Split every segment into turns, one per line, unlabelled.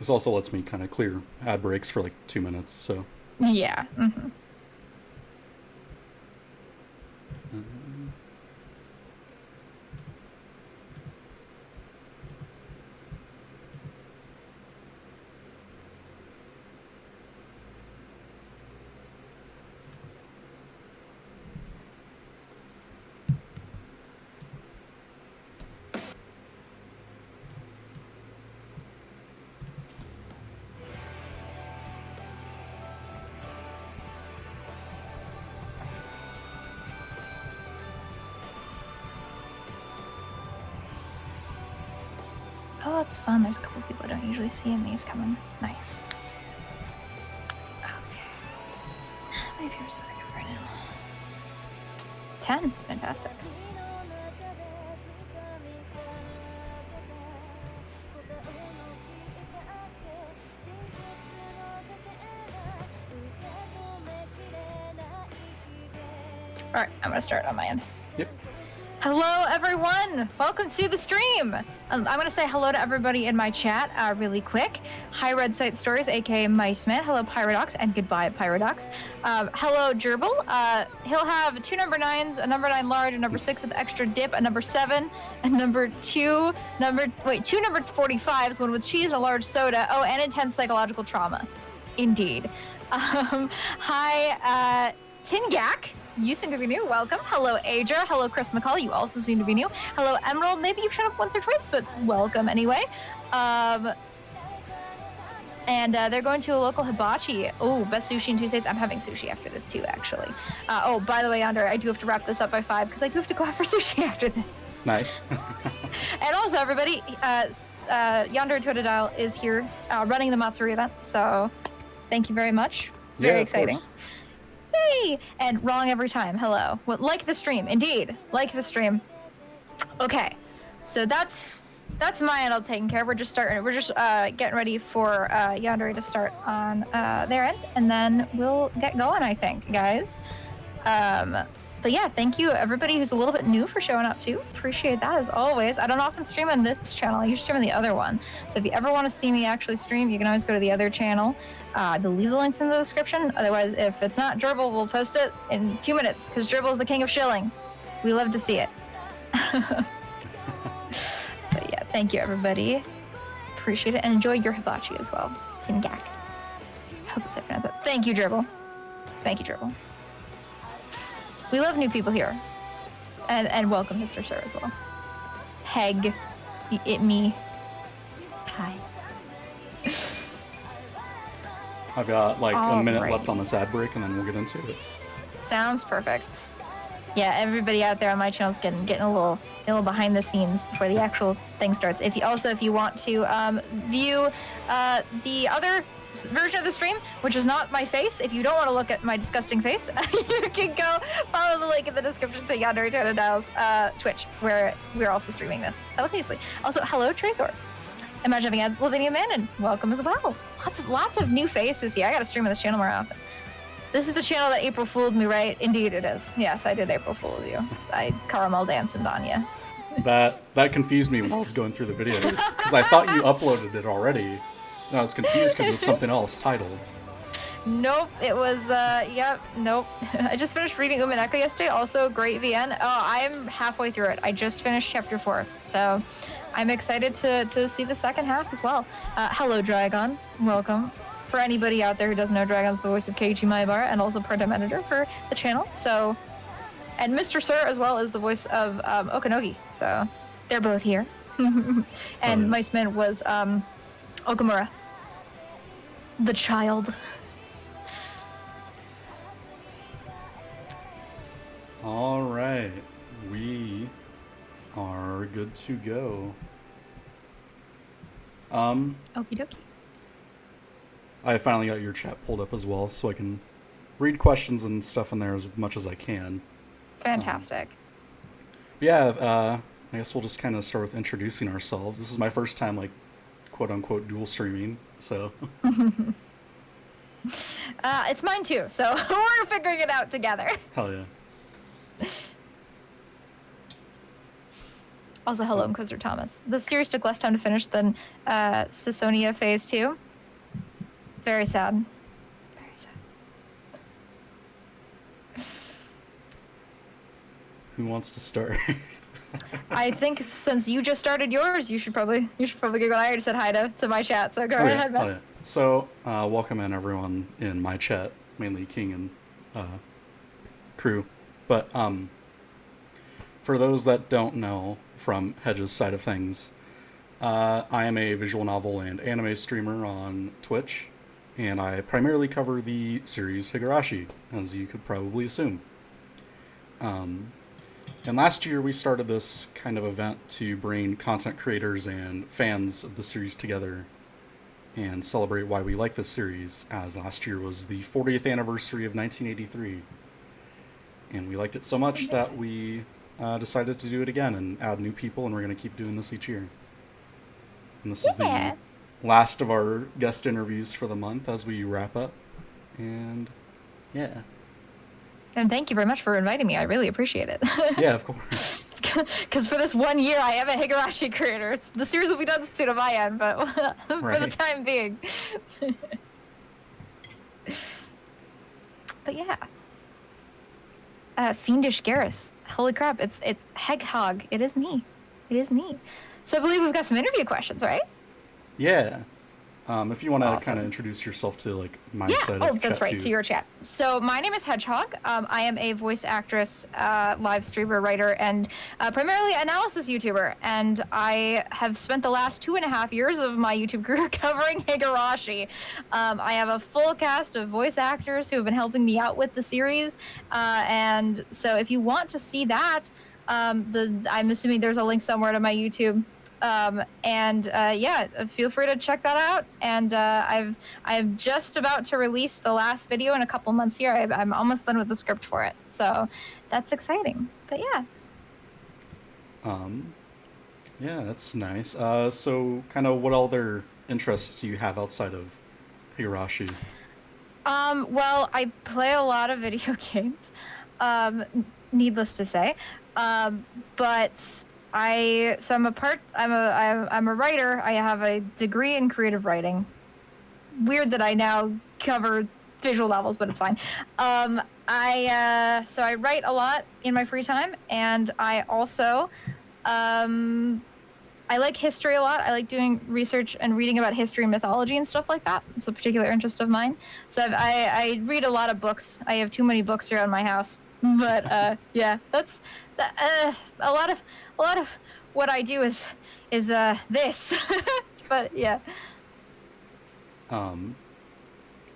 This also lets me kind of clear ad breaks for like 2 minutes, so.
Yeah. Mm-hmm. Oh, it's fun. There's a couple people I don't usually see in these coming. Nice. Okay. My viewers are right now. 10. Fantastic. All right, I'm gonna start on my end.
Yep.
Hello, everyone. Welcome to the stream. I'm going to say hello to everybody in my chat really quick. Hi, Red Sight Stories, aka Mice Man. Hello, Pyrodox, and goodbye, Pyrodox. Hello, Gerbil. He'll have 2 number 9s, a number 9 large, a number 6 with extra dip, a number 7, a number 2, 2 number 45s, one with cheese, a large soda. Oh, and intense psychological trauma. Indeed. Hi, Tingak. You seem to be new. Welcome. Hello, Aja. Hello, Chris McCall. You also seem to be new. Hello, Emerald. Maybe you've shown up once or twice, but welcome anyway. And they're going to a local hibachi. Oh, best sushi in 2 states. I'm having sushi after this too, actually. Oh, by the way, Yandere, I do have to wrap this up by 5 because I do have to go out for sushi after this.
Nice.
And also, everybody, YandereTotodile is here running the Matsuri event. So thank you very much. It's very exciting. Hey! And wrong every time. Hello. Well, like the stream. Indeed. Like the stream. Okay. So that's my end all taken care of. We're just getting ready for Yandere to start on their end, and then we'll get going, I think, guys. But yeah, thank you everybody who's a little bit new for showing up too. Appreciate that as always. I don't often stream on this channel. I usually stream on the other one. So if you ever want to see me actually stream, you can always go to the other channel. I will leave the links in the description. Otherwise, if it's not Gerbil, we'll post it in 2 minutes because Gerbil is the king of shilling. We love to see it. But yeah, thank you everybody. Appreciate it, and enjoy your hibachi as well. Tingak. I hope that's how I pronounce it. Thank you, Gerbil. Thank you, Gerbil. We love new people here. And welcome, Mr. Sir, as well. Heg. Me. Hi.
I've got like a minute left on this ad break, and then we'll get into it.
Sounds perfect. Yeah, everybody out there on my channel is getting a little behind the scenes before the actual thing starts. If you want to view the other version of the stream, which is not my face, if you don't want to look at my disgusting face, you can go follow the link in the description to YandereTotodile's Twitch, where we're also streaming this simultaneously. Also, hello, Tracor. Imagine having ads, Lavinia Mannon. Welcome as well. Lots of new faces here. I gotta stream on this channel more often. This is the channel that April fooled me, right? Indeed it is. Yes, I did April Fool you. I caramel danced on you.
That confused me when I was going through the videos, because I thought you uploaded it already. And I was confused because it was something else titled.
Nope, it was, yep, nope. I just finished reading Umineko yesterday, also great VN. Oh, I'm halfway through it. I just finished chapter 4, so I'm excited to see the second half as well. Hello, Dragon. Welcome. For anybody out there who doesn't know, Dragon's the voice of Keiichi Maibara and also part-time editor for the channel. So, and Mr. Sir as well is the voice of Okanogi. So, they're both here. And Mice Man was Okamura, the child.
All right, we are good to go.
Okie dokie.
I finally got your chat pulled up as well, so I can read questions and stuff in there as much as I can.
Fantastic.
I guess we'll just kind of start with introducing ourselves. This is my first time, like, quote-unquote dual streaming, so...
It's mine too, so we're figuring it out together.
Hell yeah.
Also, hello, Inquisitor Thomas. The series took less time to finish than Cisonia Phase 2. Very sad. Very sad.
Who wants to start?
I think since you just started yours, you should probably get going. I already said hi to my chat, so go
Okay.
ahead, man.
Oh, yeah. So, welcome in everyone in my chat, mainly King and crew. But for those that don't know from Hedge's side of things, I am a visual novel and anime streamer on Twitch, and I primarily cover the series Higurashi, as you could probably assume. And last year we started this kind of event to bring content creators and fans of the series together and celebrate why we like this series, as last year was the 40th anniversary of 1983. And we liked it so much that we decided to do it again and add new people, and we're going to keep doing this each year. And this is the last of our guest interviews for the month as we wrap up. And yeah.
And thank you very much for inviting me. I really appreciate it.
Yeah, of course.
Because for this 1 year, I am a Higurashi creator. The series will be done soon on my end, but for the time being. But yeah. Fiendish Garrus. Holy crap, it's Hedgehog. It is me. It is me. So I believe we've got some interview questions, right?
Yeah. If you want to kind of introduce yourself to like my side of chat
that's right,
too.
to your chat. So my name is Hedgehog. I am a voice actress, live streamer, writer, and primarily analysis YouTuber. And I have spent the last 2.5 years of my YouTube career covering Higurashi. I have a full cast of voice actors who have been helping me out with the series. And so if you want to see that, I'm assuming there's a link somewhere to my YouTube. Feel free to check that out. And I'm just about to release the last video in a couple months here. I'm almost done with the script for it, so that's exciting. But yeah.
Yeah, that's nice. So kind of what other interests do you have outside of Higurashi?
Well, I play a lot of video games. Needless to say, but. I'm a writer. I have a degree in creative writing. Weird that I now cover visual novels, but it's fine. I write a lot in my free time, and I also I like history a lot. I like doing research and reading about history and mythology and stuff like that. It's a particular interest of mine. So I read a lot of books. I have too many books around my house. But yeah, that's a lot of what I do is this. But yeah.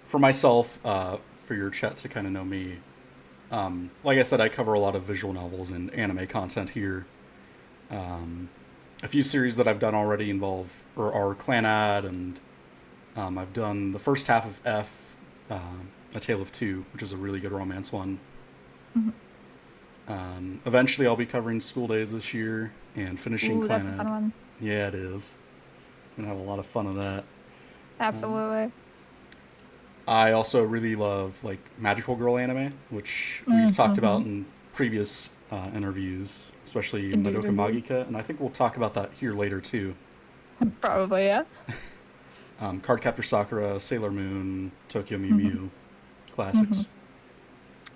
For myself, for your chat to kind of know me, like I said, I cover a lot of visual novels and anime content here. A few series that I've done already involve or are Clanad, and I've done the first half of F, A Tale of Two, which is a really good romance one. Eventually I'll be covering School Days this year and finishing Clanad.
That's a fun one.
Yeah, it is. I'm gonna have a lot of fun with that.
Absolutely.
I also really love like magical girl anime, which we've talked about in previous interviews, especially Madoka Magica, and I think we'll talk about that here later too.
Probably, yeah.
Cardcaptor Sakura, Sailor Moon, Tokyo Mew Mew, classics.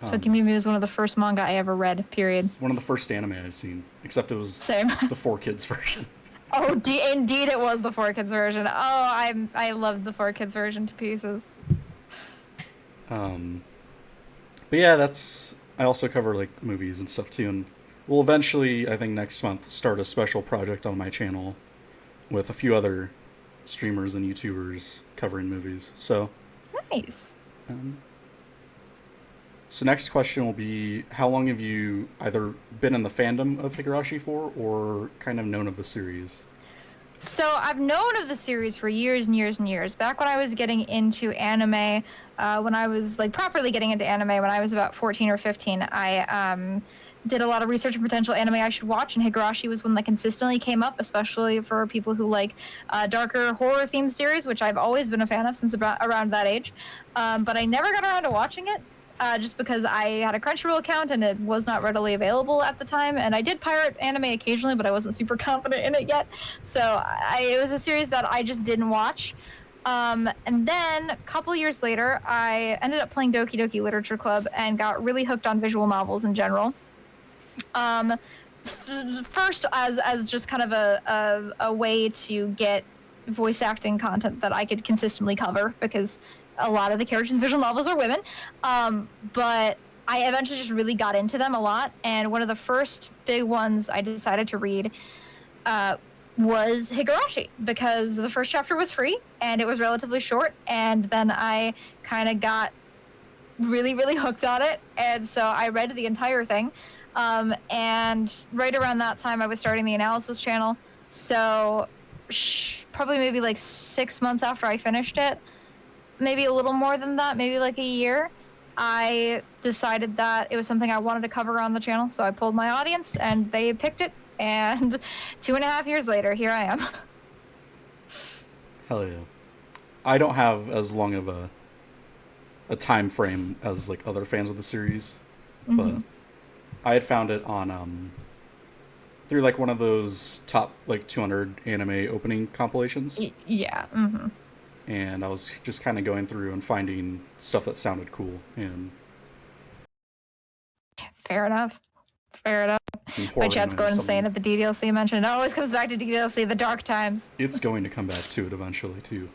Tokyo Mew Mew is one of the first manga I ever read, period.
It's one of the first anime I've seen, except it was
Same.
the 4Kids version.
Oh, indeed it was the 4Kids version. Oh, I loved the 4Kids version to pieces.
But yeah, I also cover like movies and stuff too, and we'll eventually, I think next month, start a special project on my channel with a few other streamers and YouTubers covering movies. So
nice.
So next question will be, how long have you either been in the fandom of Higurashi for, or kind of known of the series?
So I've known of the series for years and years and years. Back when I was getting into anime, when I was like properly getting into anime, when I was about 14 or 15, I did a lot of research on potential anime I should watch, and Higurashi was one that consistently came up, especially for people who like darker horror-themed series, which I've always been a fan of since around that age. But I never got around to watching it. just because I had a Crunchyroll account and it was not readily available at the time. And I did pirate anime occasionally, but I wasn't super confident in it yet. So it was a series that I just didn't watch. And then a couple years later, I ended up playing Doki Doki Literature Club and got really hooked on visual novels in general. First, as just kind of a way to get voice acting content that I could consistently cover, because a lot of the characters in visual novels are women. But I eventually just really got into them a lot, and one of the first big ones I decided to read was Higurashi, because the first chapter was free and it was relatively short, and then I kind of got really, really hooked on it, and so I read the entire thing. And right around that time, I was starting the analysis channel, so probably maybe like 6 months after I finished it, maybe a little more than that, maybe like a year, I decided that it was something I wanted to cover on the channel. So I pulled my audience and they picked it. And 2.5 years later, here I am.
Hell yeah. I don't have as long of a time frame as like other fans of the series, but I had found it on through like one of those top like 200 anime opening compilations.
Yeah.
And I was just kind of going through and finding stuff that sounded cool. And
fair enough. My chat's going insane at the DDLC you mentioned. It always comes back to DDLC, the dark times.
It's going to come back to it eventually too.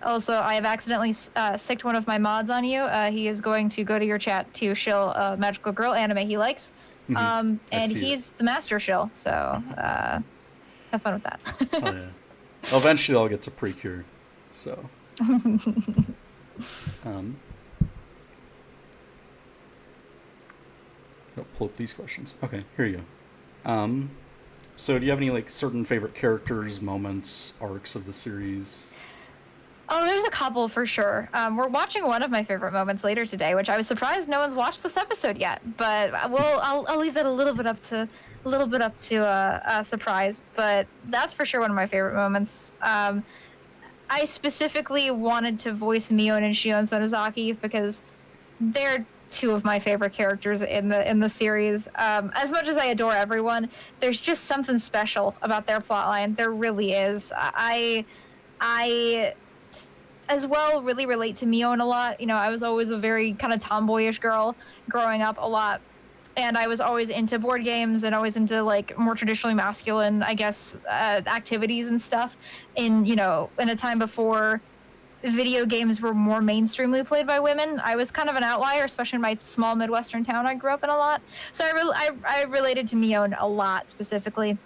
Also, I have accidentally sicked one of my mods on you. He is going to go to your chat to shill a magical girl anime he likes. And he's the master shill, so have fun with that.
Oh yeah. Eventually I'll get to Precure, so. I'll pull up these questions. Okay, here you go. So do you have any like certain favorite characters, moments, arcs of the series?
Oh, there's a couple for sure. We're watching one of my favorite moments later today, which I was surprised no one's watched this episode yet. But I'll leave that a little bit up to a surprise. But that's for sure one of my favorite moments. I specifically wanted to voice Mion and Shion Sonozaki because they're two of my favorite characters in the series. As much as I adore everyone, there's just something special about their plotline. There really is. I as well really relate to Mion a lot. You know, I was always a very kind of tomboyish girl growing up a lot. And I was always into board games and always into like more traditionally masculine, I guess, activities and stuff in a time before video games were more mainstreamly played by women. I was kind of an outlier, especially in my small Midwestern town I grew up in a lot. So I related to Mion a lot specifically.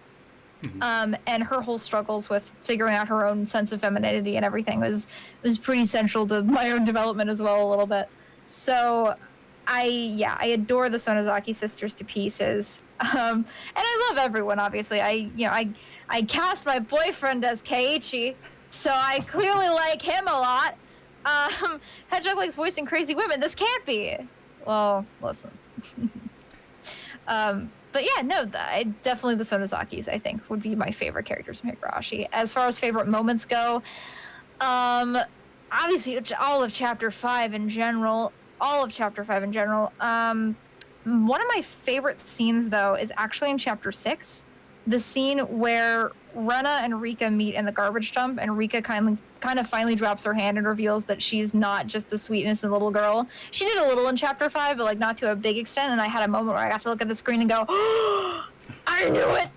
And her whole struggles with figuring out her own sense of femininity and everything was pretty central to my own development as well a little bit. So I adore the Sonozaki sisters to pieces. And I love everyone, obviously. I cast my boyfriend as Keiichi, so I clearly like him a lot. Hedgehog likes voicing crazy women. This can't be. Well, listen. But yeah, no, definitely the Sonozakis, I think, would be my favorite characters from Higurashi. As far as favorite moments go, obviously all of Chapter 5 in general. One of my favorite scenes, though, is actually in Chapter 6. The scene where Rena and Rika meet in the garbage dump, and Rika kind of finally drops her hand and reveals that she's not just the sweet, innocent little girl. She did a little in Chapter 5, but like not to a big extent, and I had a moment where I got to look at the screen and go, oh, I knew it!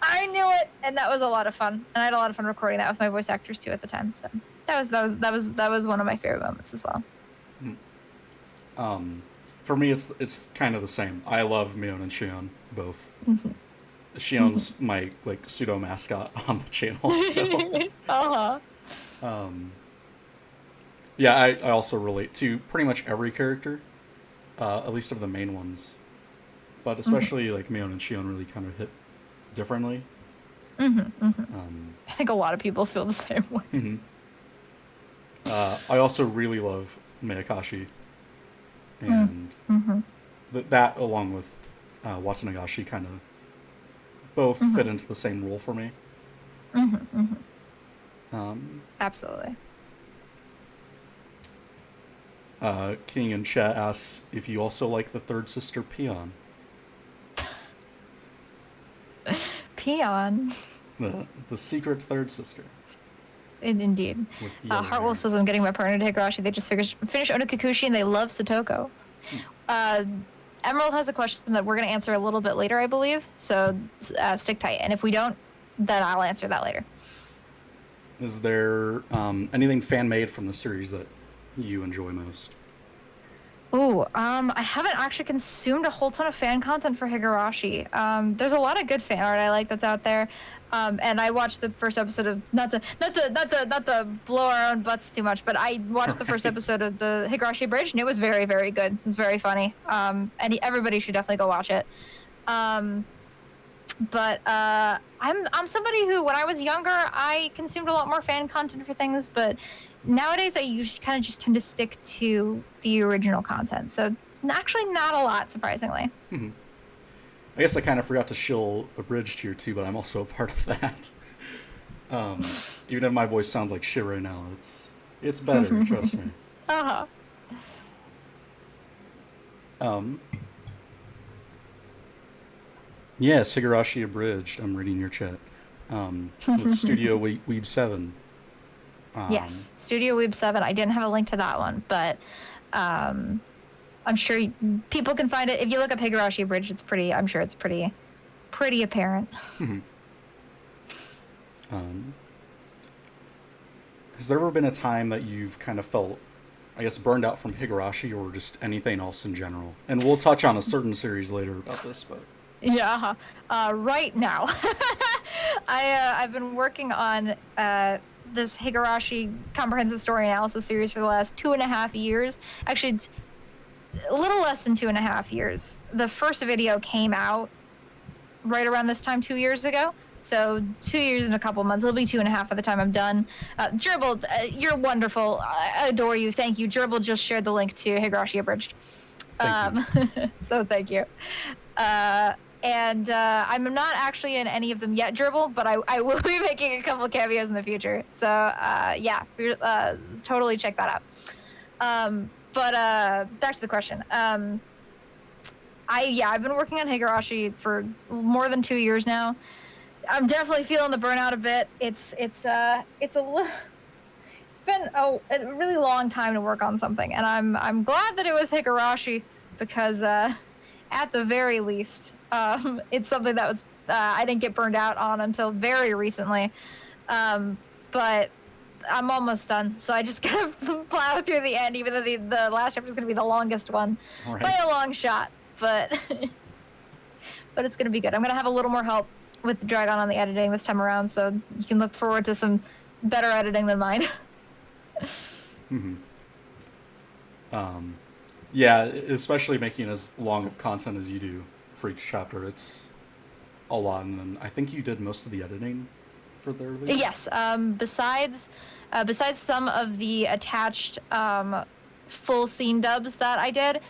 I knew it! And that was a lot of fun. And I had a lot of fun recording that with my voice actors, too, at the time. So that was one of my favorite moments as well.
For me, it's kind of the same. I love Mion and Shion, both. Shion's my like pseudo mascot on the channel. So. Yeah, I also relate to pretty much every character, at least of the main ones, but especially like Mion and Shion really kind of hit differently.
I think a lot of people feel the same way.
I also really love Mayakashi, and that along with Watsunagashi kind of both fit into the same role for me.
Absolutely.
King in chat asks if you also like the third sister Peon.
Peon.
The secret third sister.
Indeed.
With yellow
Heartwolf
hair.
says I'm getting my partner to Higurashi. They just finished Onikakushi and they love Satoko. Emerald has a question that we're going to answer a little bit later, I believe. So stick tight. And if we don't, then I'll answer that later.
Is there anything fan-made from the series that you enjoy most?
Ooh, I haven't actually consumed a whole ton of fan content for Higurashi. There's a lot of good fan art I like that's out there. And I watched the first episode of not to blow our own butts too much, but I watched the first episode of the Higurashi Bridge, and it was very, very good. It was very funny. And everybody should definitely go watch it. But I'm somebody who, when I was younger, I consumed a lot more fan content for things, but nowadays I usually kind of just tend to stick to the original content. So actually not a lot, surprisingly.
Mm-hmm. I guess I kind of forgot to shill Abridged here too, but I'm also a part of that. Even if my voice sounds like shit right now, it's better, trust me.
Uh-huh.
Yes, Higurashi Abridged. I'm reading your chat. With Studio Weeb 7.
Yes, Studio Weeb 7. I didn't have a link to that one, but I'm sure people can find it. If you look up Higurashi Abridged, I'm sure it's pretty apparent.
Has there ever been a time that you've kind of felt, I guess, burned out from Higurashi or just anything else in general? And we'll touch on a certain series later about this, but...
Yeah, right now. I've been working on this Higurashi comprehensive story analysis series for the last 2.5 years. Actually, it's a little less than 2.5 years. The first video came out right around this time 2 years ago. So 2 years and a couple months. It'll be 2.5 by the time I'm done. Gerbil, you're wonderful. I adore you. Thank you. Gerbil just shared the link to Higurashi Abridged.
Thank you.
So thank you. And I'm not actually in any of them yet, Gerbil, but I will be making a couple cameos in the future. So yeah, totally check that out. But back to the question. I've been working on Higurashi for more than 2 years now. I'm definitely feeling the burnout a bit. It's been a really long time to work on something, and I'm glad that it was Higurashi because at the very least, it's something that was I didn't get burned out on until very recently. But I'm almost done, so I just gotta plow through the end, even though the last chapter is gonna be the longest one by a long shot. But but it's gonna be good. I'm gonna have a little more help with Dragon on the editing this time around, so you can look forward to some better editing than mine.
Yeah, especially making as long of content as you do for each chapter, it's a lot. And then I think you did most of the editing for the release.
Yes. Besides some of the attached full scene dubs that I did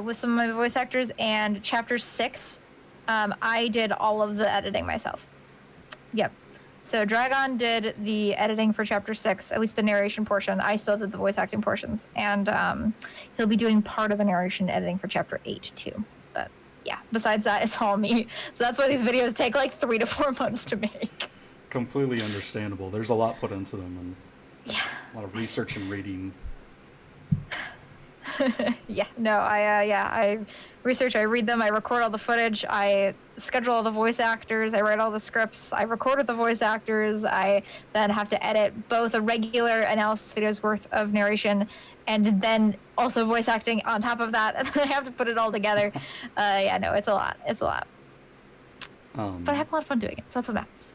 with some of my voice actors, and chapter 6, I did all of the editing myself. Yep. So Dragon did the editing for chapter 6, at least the narration portion. I still did the voice acting portions, and he'll be doing part of the narration editing for chapter 8 too. But yeah, besides that, it's all me. So that's why these videos take like 3 to 4 months to make.
Completely understandable. There's a lot put into them, and
yeah,
a lot of research and reading.
Yeah, no, I research, I read them, I record all the footage, I schedule all the voice actors, I write all the scripts, I record with the voice actors, I then have to edit both a regular analysis video's worth of narration and then also voice acting on top of that, and then I have to put it all together. Yeah, no, it's a lot. But I have a lot of fun doing it, so that's what matters.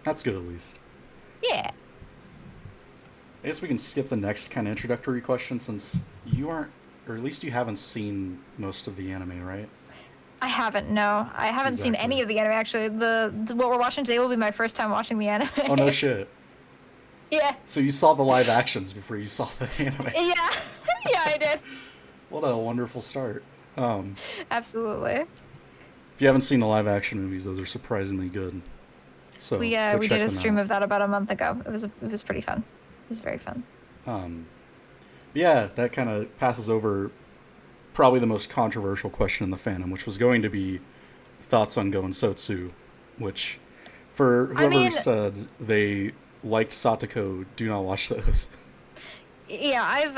That's good, at least.
Yeah.
I guess we can skip the next kind of introductory question, since you aren't, or at least you haven't seen most of the anime, right?
I haven't, no. I haven't seen any of the anime, actually. What we're watching today will be my first time watching the anime.
Oh, no shit.
Yeah.
So you saw the live actions before you saw the anime.
Yeah. Yeah, I did.
What a wonderful start.
Absolutely.
If you haven't seen the live action movies, those are surprisingly good. So
we did a stream of that about a month ago. It was pretty fun. It was very fun.
Yeah, that kind of passes over probably the most controversial question in the fandom, which was going to be thoughts on Go and Sotsu, which, for
I
whoever
mean,
said they liked Satoko, do not watch those.
yeah,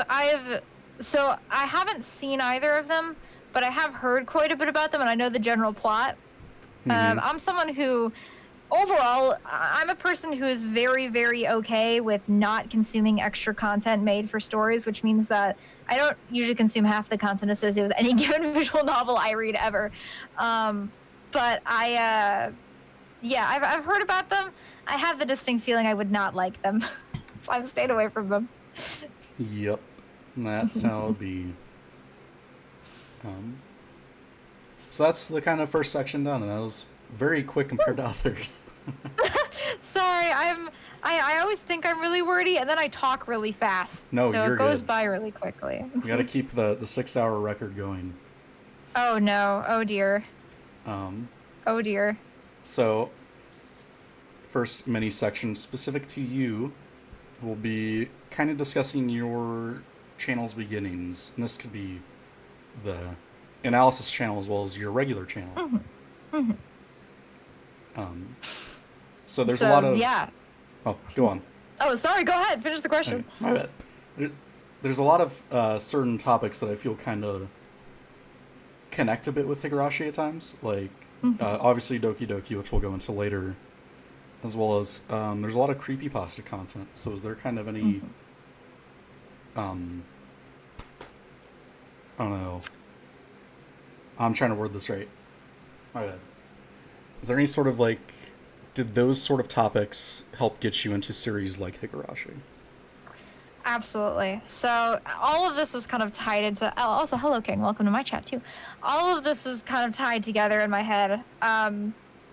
so I haven't seen either of them, but I have heard quite a bit about them, and I know the general plot.
Mm-hmm.
I'm someone who, overall, I'm a person who is very, very okay with not consuming extra content made for stories, which means that I don't usually consume half the content associated with any given visual novel I read ever. Um, but yeah, I've heard about them. I have the distinct feeling I would not like them, so I've stayed away from them.
Yep, that's how it'll be. Um, so that's the kind of first section done, and that was very quick compared to others.
Sorry, I always think I'm really wordy, and then I talk really fast,
No,
so
you're
it goes
good.
by really quickly.
You got to keep the 6 hour record going.
Oh no! Oh dear!
Um,
Oh dear!
so first mini section specific to you will be kind of discussing your channel's beginnings, and this could be the analysis channel as well as your regular channel.
Mm-hmm. Mm-hmm.
Um, so there's a
So
lot of
yeah.
oh, go on.
Oh, sorry. Go ahead. Finish the question.
Okay, my bad. There's a lot of certain topics that I feel kind of connect a bit with Higurashi at times, like
Mm-hmm.
obviously Doki Doki, which we'll go into later, as well as there's a lot of creepypasta content. So is there kind of any, um, I don't know, I'm trying to word this right. My bad. Is there any sort of like, did those sort of topics help get you into series like Higurashi?
Absolutely. So all of this is kind of tied into. Oh, also, hello, King. Welcome to my chat too. All of this is kind of tied together in my head.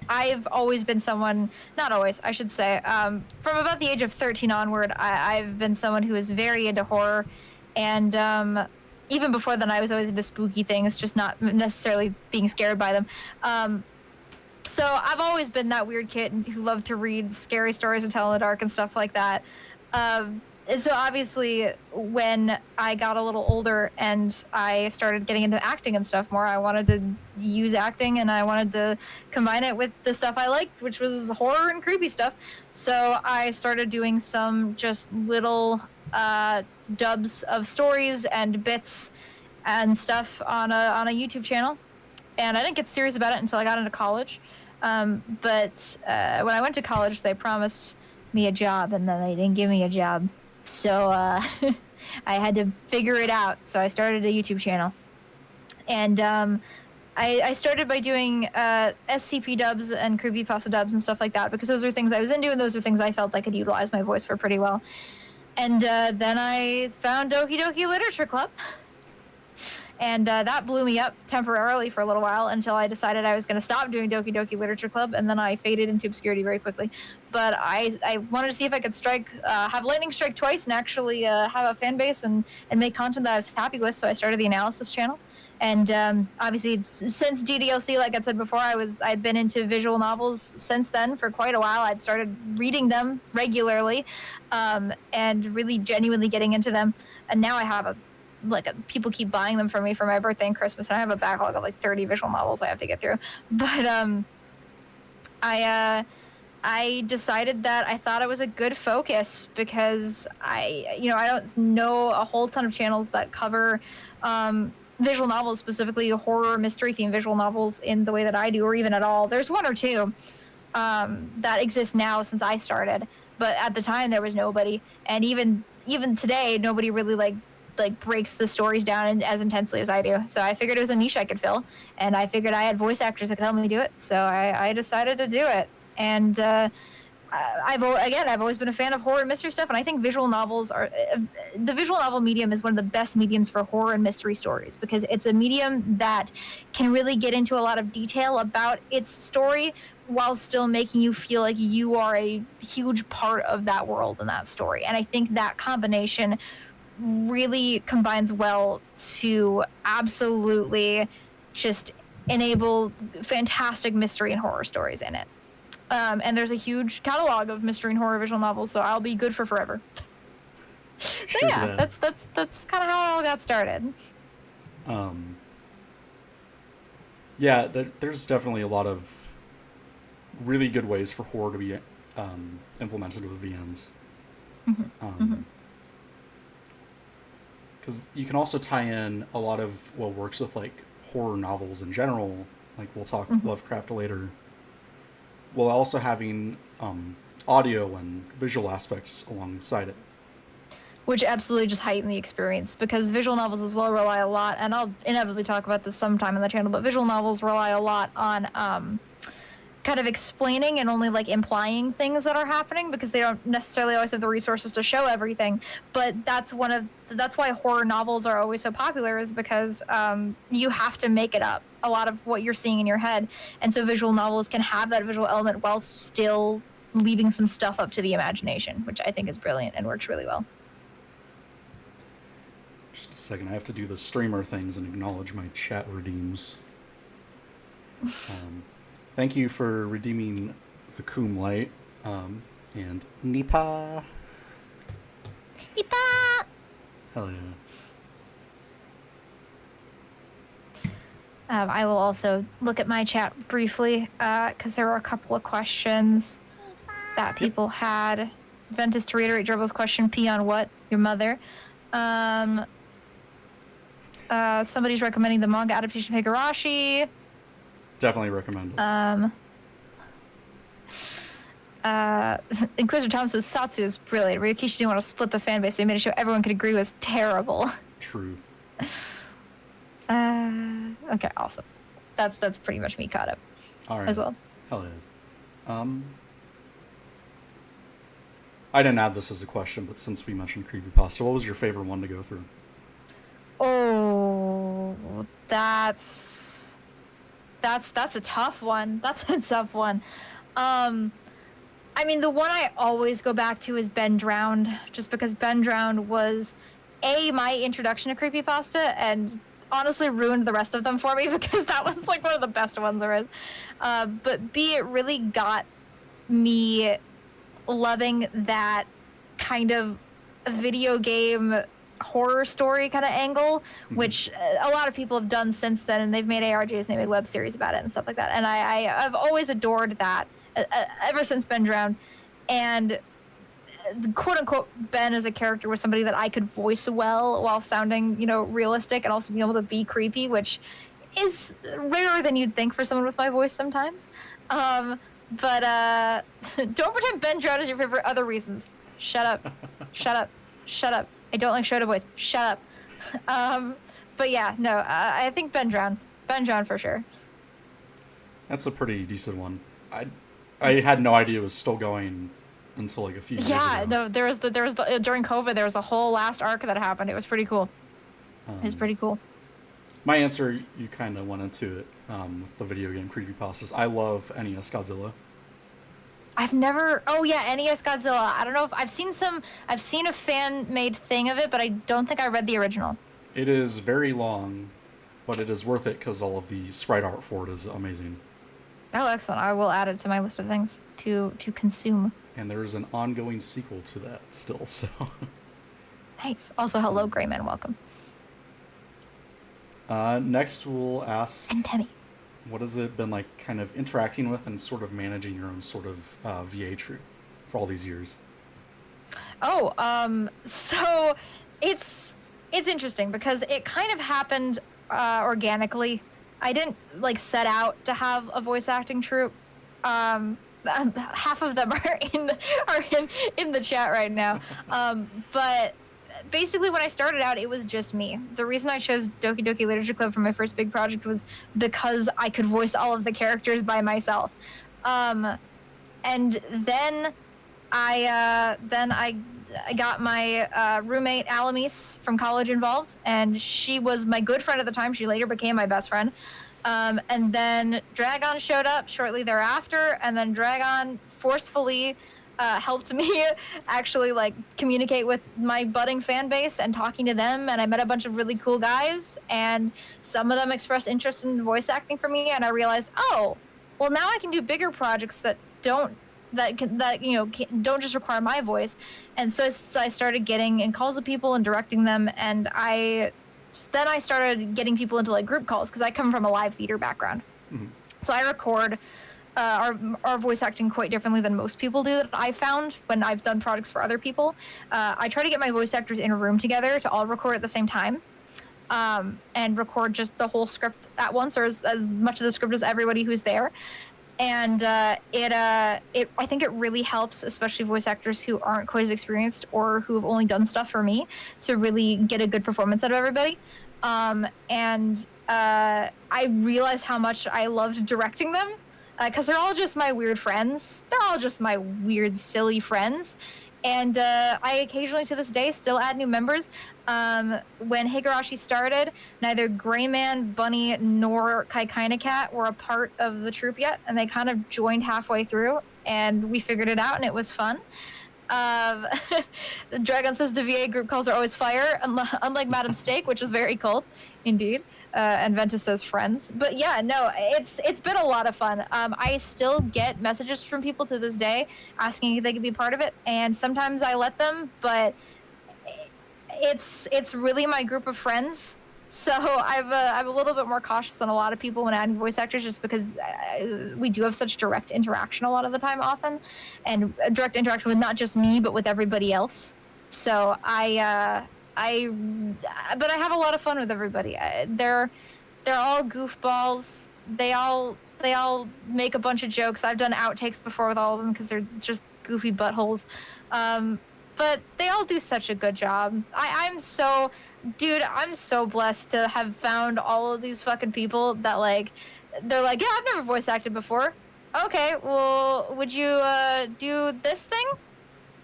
I've always been someone, not always, I should say, from about the age of 13 onward, I've been someone who is very into horror, and even before then, I was always into spooky things, just not necessarily being scared by them. So I've always been that weird kid who loved to read scary stories and tell in the dark and stuff like that. And so obviously when I got a little older and I started getting into acting and stuff more, I wanted to use acting and I wanted to combine it with the stuff I liked, which was horror and creepy stuff. So I started doing some just little dubs of stories and bits and stuff on a YouTube channel. And I didn't get serious about it until I got into college. But when I went to college, they promised me a job, and then they didn't give me a job. So I had to figure it out. So I started a YouTube channel. And I started by doing SCP dubs and creepypasta dubs and stuff like that, because those are things I was into, and those are things I felt I could utilize my voice for pretty well. And then I found Doki Doki Literature Club. And that blew me up temporarily for a little while until I decided I was going to stop doing Doki Doki Literature Club, and then I faded into obscurity very quickly. But I wanted to see if I could have lightning strike twice and actually have a fan base and make content that I was happy with, so I started the analysis channel. And obviously, since DDLC, like I said before, I'd been into visual novels since then for quite a while. I'd started reading them regularly and really genuinely getting into them. And now I have people keep buying them for me for my birthday and Christmas, and I have a backlog of like 30 visual novels I have to get through. But I decided that I thought it was a good focus because I don't know a whole ton of channels that cover visual novels, specifically horror mystery themed visual novels, in the way that I do, or even at all. There's one or two that exist now since I started, but at the time there was nobody, and even today nobody really like breaks the stories down as intensely as I do. So I figured it was a niche I could fill, and I figured I had voice actors that could help me do it. So I decided to do it. And I've always been a fan of horror and mystery stuff, and I think visual novels are the visual novel medium is one of the best mediums for horror and mystery stories, because it's a medium that can really get into a lot of detail about its story while still making you feel like you are a huge part of that world and that story. And I think that combination really combines well to absolutely just enable fantastic mystery and horror stories in it. And there's a huge catalog of mystery and horror visual novels, so I'll be good for forever. So yeah, that's kind of how it all got started.
Um, yeah, there's definitely a lot of really good ways for horror to be implemented with VNs.
Hmm. Hmm.
Because you can also tie in a lot of what works with like horror novels in general. Like we'll talk
Hmm.
Lovecraft later, while also having audio and visual aspects alongside it.
Which absolutely just heighten the experience because visual novels as well rely a lot, and I'll inevitably talk about this sometime on the channel, but visual novels rely a lot on kind of explaining and only like implying things that are happening because they don't necessarily always have the resources to show everything. But that's why horror novels are always so popular, is because you have to make it up a lot of what you're seeing in your head, and so visual novels can have that visual element while still leaving some stuff up to the imagination, which I think is brilliant and works really well.
Just a second, I have to do the streamer things and acknowledge my chat redeems. Thank you for redeeming the Coom Light and Nipa.
Ipa!
Hell yeah.
I will also look at my chat briefly because there were a couple of questions that people had. Ventus, to reiterate Gerbil's question, pee on what? Your mother. Somebody's recommending the manga adaptation of Higurashi.
Definitely recommend it.
Inquisitor Tom says Satsu is brilliant. Ryukishi didn't want to split the fan base, so he made a show everyone could agree was terrible.
True.
Okay, awesome. That's pretty much me caught up.
All right.
As well.
Hell yeah. I didn't add this as a question, but since we mentioned creepypasta, what was your favorite one to go through?
Oh, that's a tough one. That's a tough one. I mean, the one I always go back to is Ben Drowned, just because Ben Drowned was my introduction to creepypasta, and honestly ruined the rest of them for me because that was like one of the best ones there is. But B, it really got me loving that kind of video game horror story kind of angle, which a lot of people have done since then, and they've made ARGs and they made web series about it and stuff like that. And I've always adored that ever since Ben Drowned. And quote unquote Ben as a character was somebody that I could voice well while sounding, realistic and also being able to be creepy, which is rarer than you'd think for someone with my voice sometimes. But don't pretend Ben Drowned is your favorite other reasons. Shut up. Shut up. Shut up. I don't like Shota boys. Shut up. But yeah, no, I think Ben Drowned. Ben Drowned for sure.
That's a pretty decent one. I had no idea it was still going until like a few years ago.
Yeah, no, there was the during COVID there was the whole last arc that happened. It was pretty cool. It was pretty cool.
My answer, you kind of went into it with the video game creepypastas. I love NES Godzilla.
I've never. Oh yeah, NES Godzilla. I don't know if I've seen a fan made thing of it, but I don't think I read the original.
It is very long, but it is worth it because all of the sprite art for it is amazing.
Oh, excellent! I will add it to my list of things to consume.
And there is an ongoing sequel to that still. So.
Nice. Also, hello, Greyman. Welcome.
Next, we'll ask.
And Demi.
What has it been like kind of interacting with and sort of managing your own sort of VA troupe for all these years?
Oh, so it's interesting because it kind of happened organically. I didn't like set out to have a voice acting troupe. Half of them are in the chat right now. But basically when I started out, it was just me. The reason I chose Doki Doki Literature Club for my first big project was because I could voice all of the characters by myself. And then I got my roommate Alamise from college involved, and she was my good friend at the time. She later became my best friend. And then Dragon showed up shortly thereafter, and then Dragon forcefully helped me actually like communicate with my budding fan base and talking to them, and I met a bunch of really cool guys, and some of them expressed interest in voice acting for me, and I realized, oh, well, now I can do bigger projects that don't that don't just require my voice. And so I started getting in calls with people and directing them, and then I started getting people into like group calls because I come from a live theater background.
Mm-hmm.
So I record our voice acting quite differently than most people do that I found when I've done projects for other people. I try to get my voice actors in a room together to all record at the same time, and record just the whole script at once, or as much of the script as everybody who's there. And I think it really helps, especially voice actors who aren't quite as experienced or who have only done stuff for me, to really get a good performance out of everybody. And I realized how much I loved directing them, because they're all just my weird friends. They're all just my weird, silly friends. And I occasionally, to this day, still add new members. When Higurashi started, neither Grayman, Bunny, nor Kaikaina Cat were a part of the troupe yet, and they kind of joined halfway through, and we figured it out, and it was fun. Dragon says the VA group calls are always fire, unlike Madam Steak, which is very cold, indeed. And Ventus says friends. But yeah, no, it's been a lot of fun. I still get messages from people to this day asking if they could be part of it, and sometimes I let them, but it's really my group of friends. So I'm a little bit more cautious than a lot of people when adding voice actors, just because we do have such direct interaction a lot of the time, often, and direct interaction with not just me but with everybody else. So but I have a lot of fun with everybody. They're all goofballs. They all make a bunch of jokes. I've done outtakes before with all of them because they're just goofy buttholes. But they all do such a good job. I'm so blessed to have found all of these fucking people that, like, they're like, yeah, I've never voice acted before. Okay, well, would you do this thing?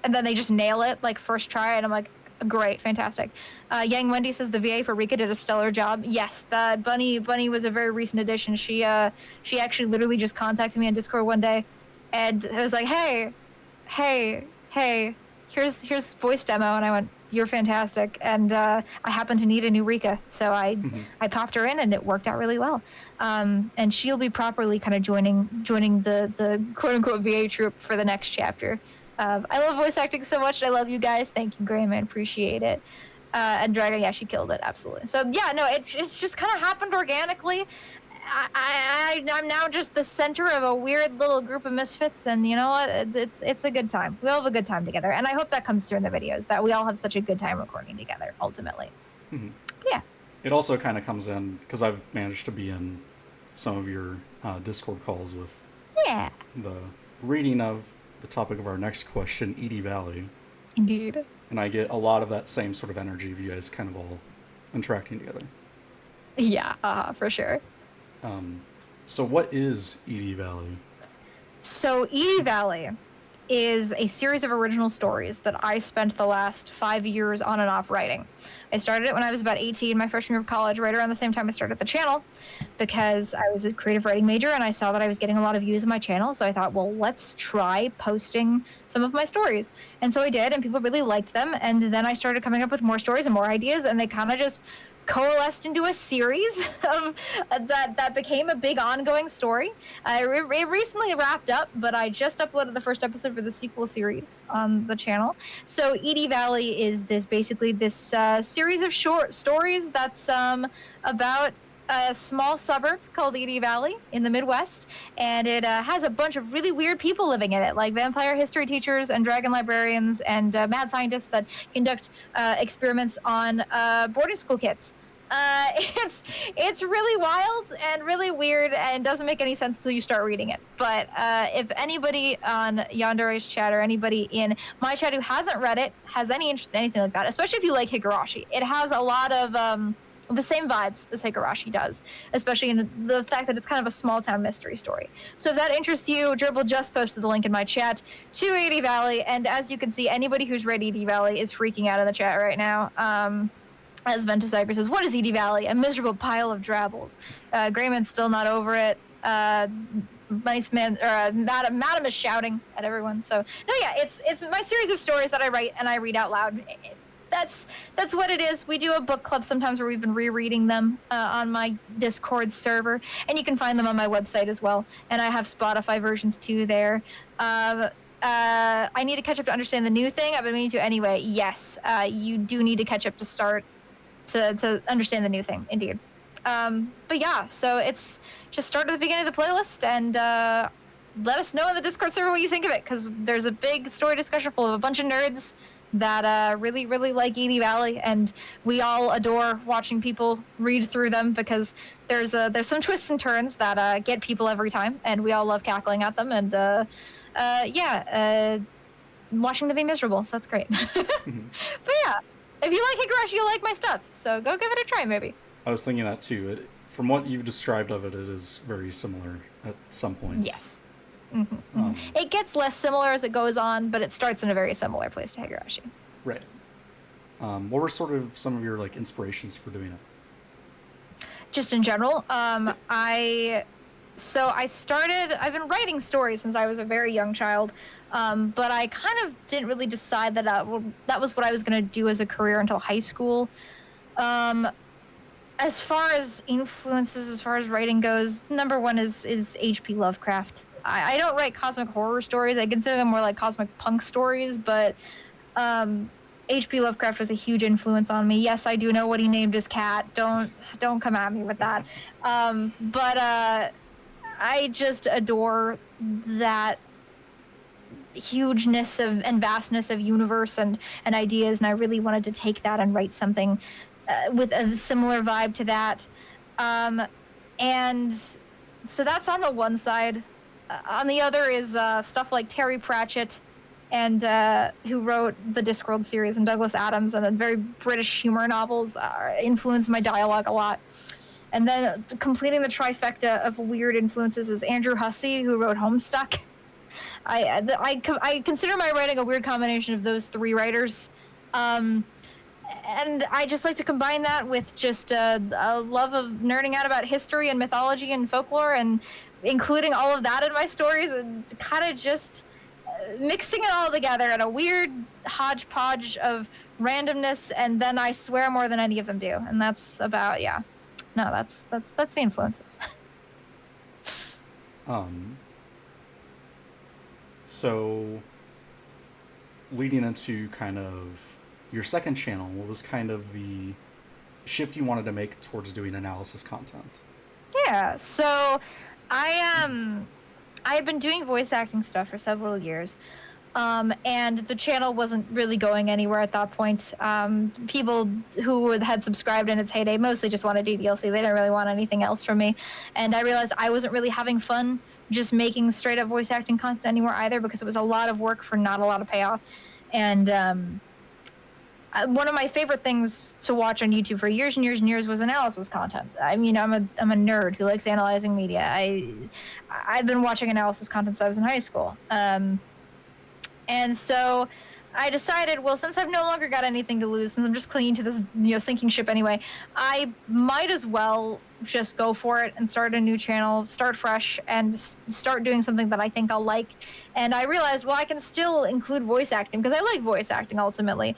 And then they just nail it, like, first try, and I'm like, great, fantastic. Yang Wendy says the VA for Rika did a stellar job. Yes, the Bunny was a very recent addition. She actually literally just contacted me on Discord one day, and it was like, hey, here's voice demo, and I went, you're fantastic, and I happen to need a new Rika, so I popped her in, and it worked out really well. And she'll be properly kind of joining the quote unquote VA troupe for the next chapter. I love voice acting so much, and I love you guys. Thank you, Graham, I appreciate it. And Dragon, yeah, she killed it, absolutely. So yeah, no, it's just kind of happened organically. I'm now just the center of a weird little group of misfits, and you know what? It's a good time. We all have a good time together, and I hope that comes through in the videos, that we all have such a good time recording together, ultimately.
Mm-hmm.
Yeah.
It also kind of comes in because I've managed to be in some of your Discord calls with the reading of the topic of our next question, Edie Valley.
Indeed.
And I get a lot of that same sort of energy of you guys kind of all interacting together.
Yeah, for sure.
So what is Edie Valley?
So Edie Valley is a series of original stories that I spent the last 5 years on and off writing. I started it when I was about 18, my freshman year of college, right around the same time I started the channel, because I was a creative writing major and I saw that I was getting a lot of views on my channel. So I thought, well, let's try posting some of my stories. And so I did, and people really liked them. And then I started coming up with more stories and more ideas, and they kind of just coalesced into a series of that became a big ongoing story. It recently wrapped up, but I just uploaded the first episode for the sequel series on the channel. So Edie Valley is basically this series of short stories that's about a small suburb called Edie Valley in the Midwest, and it has a bunch of really weird people living in it, like vampire history teachers and dragon librarians and mad scientists that conduct experiments on boarding school kids. It's really wild and really weird, and doesn't make any sense until you start reading it. But if anybody on Yandere's chat or anybody in my chat who hasn't read it has any interest in anything like that, especially if you like Higurashi, it has a lot of the same vibes as Higurashi does, especially in the fact that it's kind of a small town mystery story. So if that interests you, Dribble just posted the link in my chat to Edie Valley, and as you can see, anybody who's read Edie Valley is freaking out in the chat right now. As Ventus Iger says, what is Edie Valley? A miserable pile of drabbles. Grayman's still not over it. Nice man, Madam is shouting at everyone. So no, yeah, it's my series of stories that I write and I read out loud. that's what it is. We do a book club sometimes where we've been rereading them on my Discord server, and you can find them on my website as well. And I have Spotify versions too there. I need to catch up to understand the new thing. I've been meaning to anyway. Yes, you do need to catch up to start to understand the new thing, indeed. But yeah, so it's just start at the beginning of the playlist and let us know in the Discord server what you think of it, because there's a big story discussion full of a bunch of nerds that really, really like Edie Valley, and we all adore watching people read through them because there's some twists and turns that get people every time, and we all love cackling at them, and watching them be miserable, so that's great. But yeah, if you like Higurashi, you'll like my stuff, so go give it a try, maybe.
I was thinking that too. From what you've described of it, it is very similar at some points.
Yes. It gets less similar as it goes on, but it starts in a very similar place to Higurashi.
Right. What were sort of some of your like inspirations for doing it?
Just in general, I've been writing stories since I was a very young child, but I kind of didn't really decide that that was what I was going to do as a career until high school. As far as influences, as far as writing goes, number one is H.P. Lovecraft. I don't write cosmic horror stories. I consider them more like cosmic punk stories, but H.P. Lovecraft was a huge influence on me. Yes, I do know what he named his cat. Don't come at me with that. But I just adore that hugeness and vastness of universe and ideas, and I really wanted to take that and write something with a similar vibe to that. And so that's on the one side. On the other is stuff like Terry Pratchett, and who wrote the Discworld series, and Douglas Adams, and very British humor novels influenced my dialogue a lot. And then completing the trifecta of weird influences is Andrew Hussey, who wrote Homestuck. I consider my writing a weird combination of those three writers. And I just like to combine that with just a love of nerding out about history and mythology and folklore, and including all of that in my stories, and kind of just mixing it all together in a weird hodgepodge of randomness, and then I swear more than any of them do. And that's about, yeah. No, that's the influences.
So leading into kind of your second channel, what was kind of the shift you wanted to make towards doing analysis content?
Yeah, so I had been doing voice acting stuff for several years, and the channel wasn't really going anywhere at that point. People who had subscribed in its heyday mostly just wanted DDLC. They didn't really want anything else from me, and I realized I wasn't really having fun just making straight up voice acting content anymore either, because it was a lot of work for not a lot of payoff. And one of my favorite things to watch on YouTube for years and years and years was analysis content. I mean, I'm a nerd who likes analyzing media. I've been watching analysis content since I was in high school. And so I decided, well, since I've no longer got anything to lose, since I'm just clinging to this, sinking ship anyway, I might as well just go for it and start a new channel, start fresh, and start doing something that I think I'll like. And I realized, well, I can still include voice acting because I like voice acting ultimately.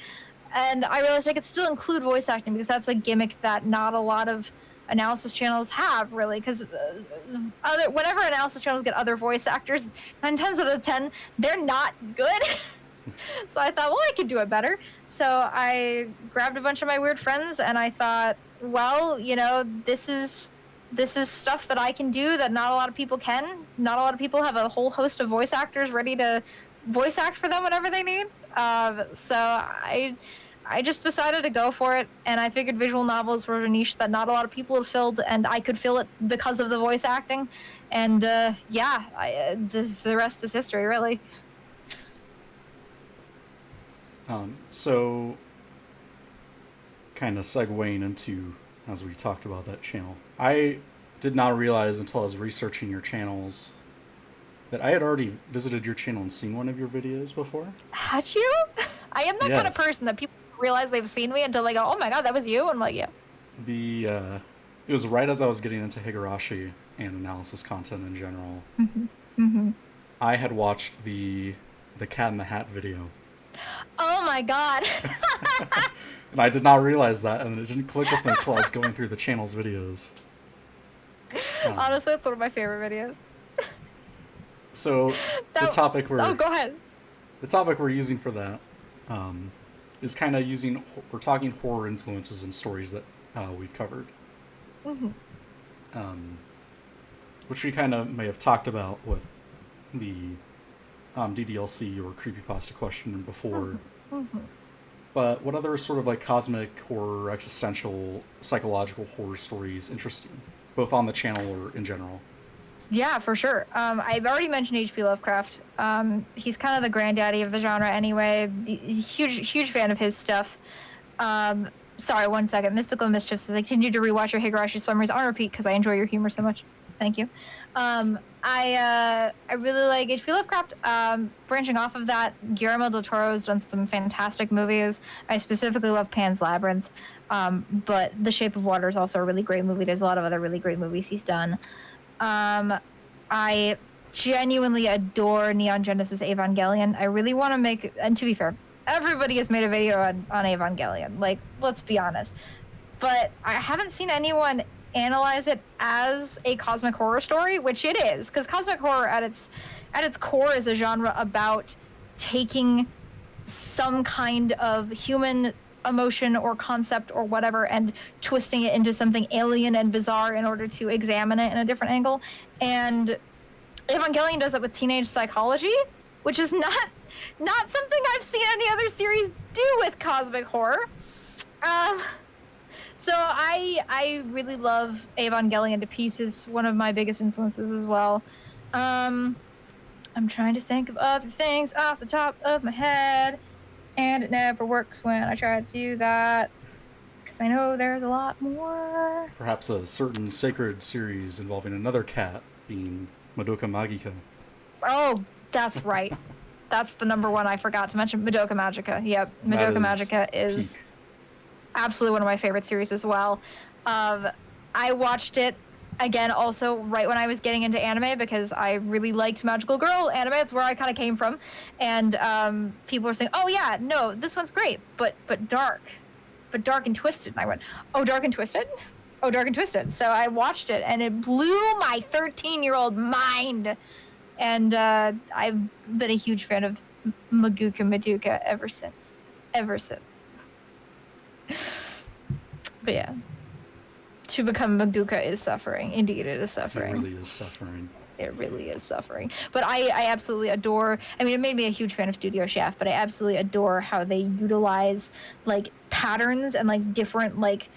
And I realized I could still include voice acting because that's a gimmick that not a lot of analysis channels have, really. Because whenever analysis channels get other voice actors, 9 times out of 10, they're not good. So I thought, well, I could do it better. So I grabbed a bunch of my weird friends, and I thought, well, this is stuff that I can do that not a lot of people can. Not a lot of people have a whole host of voice actors ready to voice act for them whenever they need. So I just decided to go for it, and I figured visual novels were a niche that not a lot of people had filled, and I could fill it because of the voice acting. And the rest is history, really.
So kind of segueing into, as we talked about that channel, I did not realize until I was researching your channels that I had already visited your channel and seen one of your videos before.
Had you? I am that kind of person that people realize they've seen me until they go, oh my god, that was you? I'm like, yeah.
It was right as I was getting into Higurashi and analysis content in general. I had watched the Cat in the Hat video.
Oh my god.
And I did not realize that, and it didn't click with me until I was going through the channel's videos.
Honestly, it's one of my favorite videos.
So the topic we're
Oh, go ahead.
the topic we're using for that is kind of we're talking horror influences in stories that we've covered. Which we kind of may have talked about with the DDLC or creepypasta question before. But what other sort of like cosmic horror, existential, psychological horror stories interest you, both on the channel or in general?
Yeah, for sure. I've already mentioned H.P. Lovecraft. He's kind of the granddaddy of the genre anyway. Huge fan of his stuff. Sorry, 1 second. Mystical Mischief says, I continue to rewatch your Higurashi summaries on repeat because I enjoy your humor so much. Thank you. I really like H.P. Lovecraft. Branching off of that, Guillermo del Toro has done some fantastic movies. I specifically love Pan's Labyrinth. But The Shape of Water is also a really great movie. There's a lot of other really great movies he's done. I genuinely adore Neon Genesis Evangelion. I really want to make, and to be fair, everybody has made a video on Evangelion. Like, let's be honest. But I haven't seen anyone analyze it as a cosmic horror story, which it is, because cosmic horror at its core is a genre about taking some kind of human emotion or concept or whatever and twisting it into something alien and bizarre in order to examine it in a different angle. And Evangelion does that with teenage psychology, which is not something I've seen any other series do with cosmic horror. So I really love Evangelion to pieces. One of my biggest influences as well. I'm trying to think of other things off the top of my head, and it never works when I try to do that, because I know there's a lot more.
Perhaps a certain sacred series involving another cat being Madoka Magica.
Oh, that's right. That's the number one I forgot to mention. Madoka Magica. Yep. Madoka Magica is absolutely one of my favorite series as well. I watched it again also right when I was getting into anime because I really liked magical girl anime. It's where I kind of came from. And people were saying, oh yeah, no, this one's great, but dark and twisted. And I went, oh, dark and twisted? Oh, dark and twisted. So I watched it and it blew my 13-year-old mind. And I've been a huge fan of Madoka ever since. But yeah, to become Madoka is suffering. Indeed, it is suffering.
It really is suffering.
It really is suffering. But I absolutely adore, I mean, it made me a huge fan of Studio Shaft, but I absolutely adore how they utilize like patterns and like different like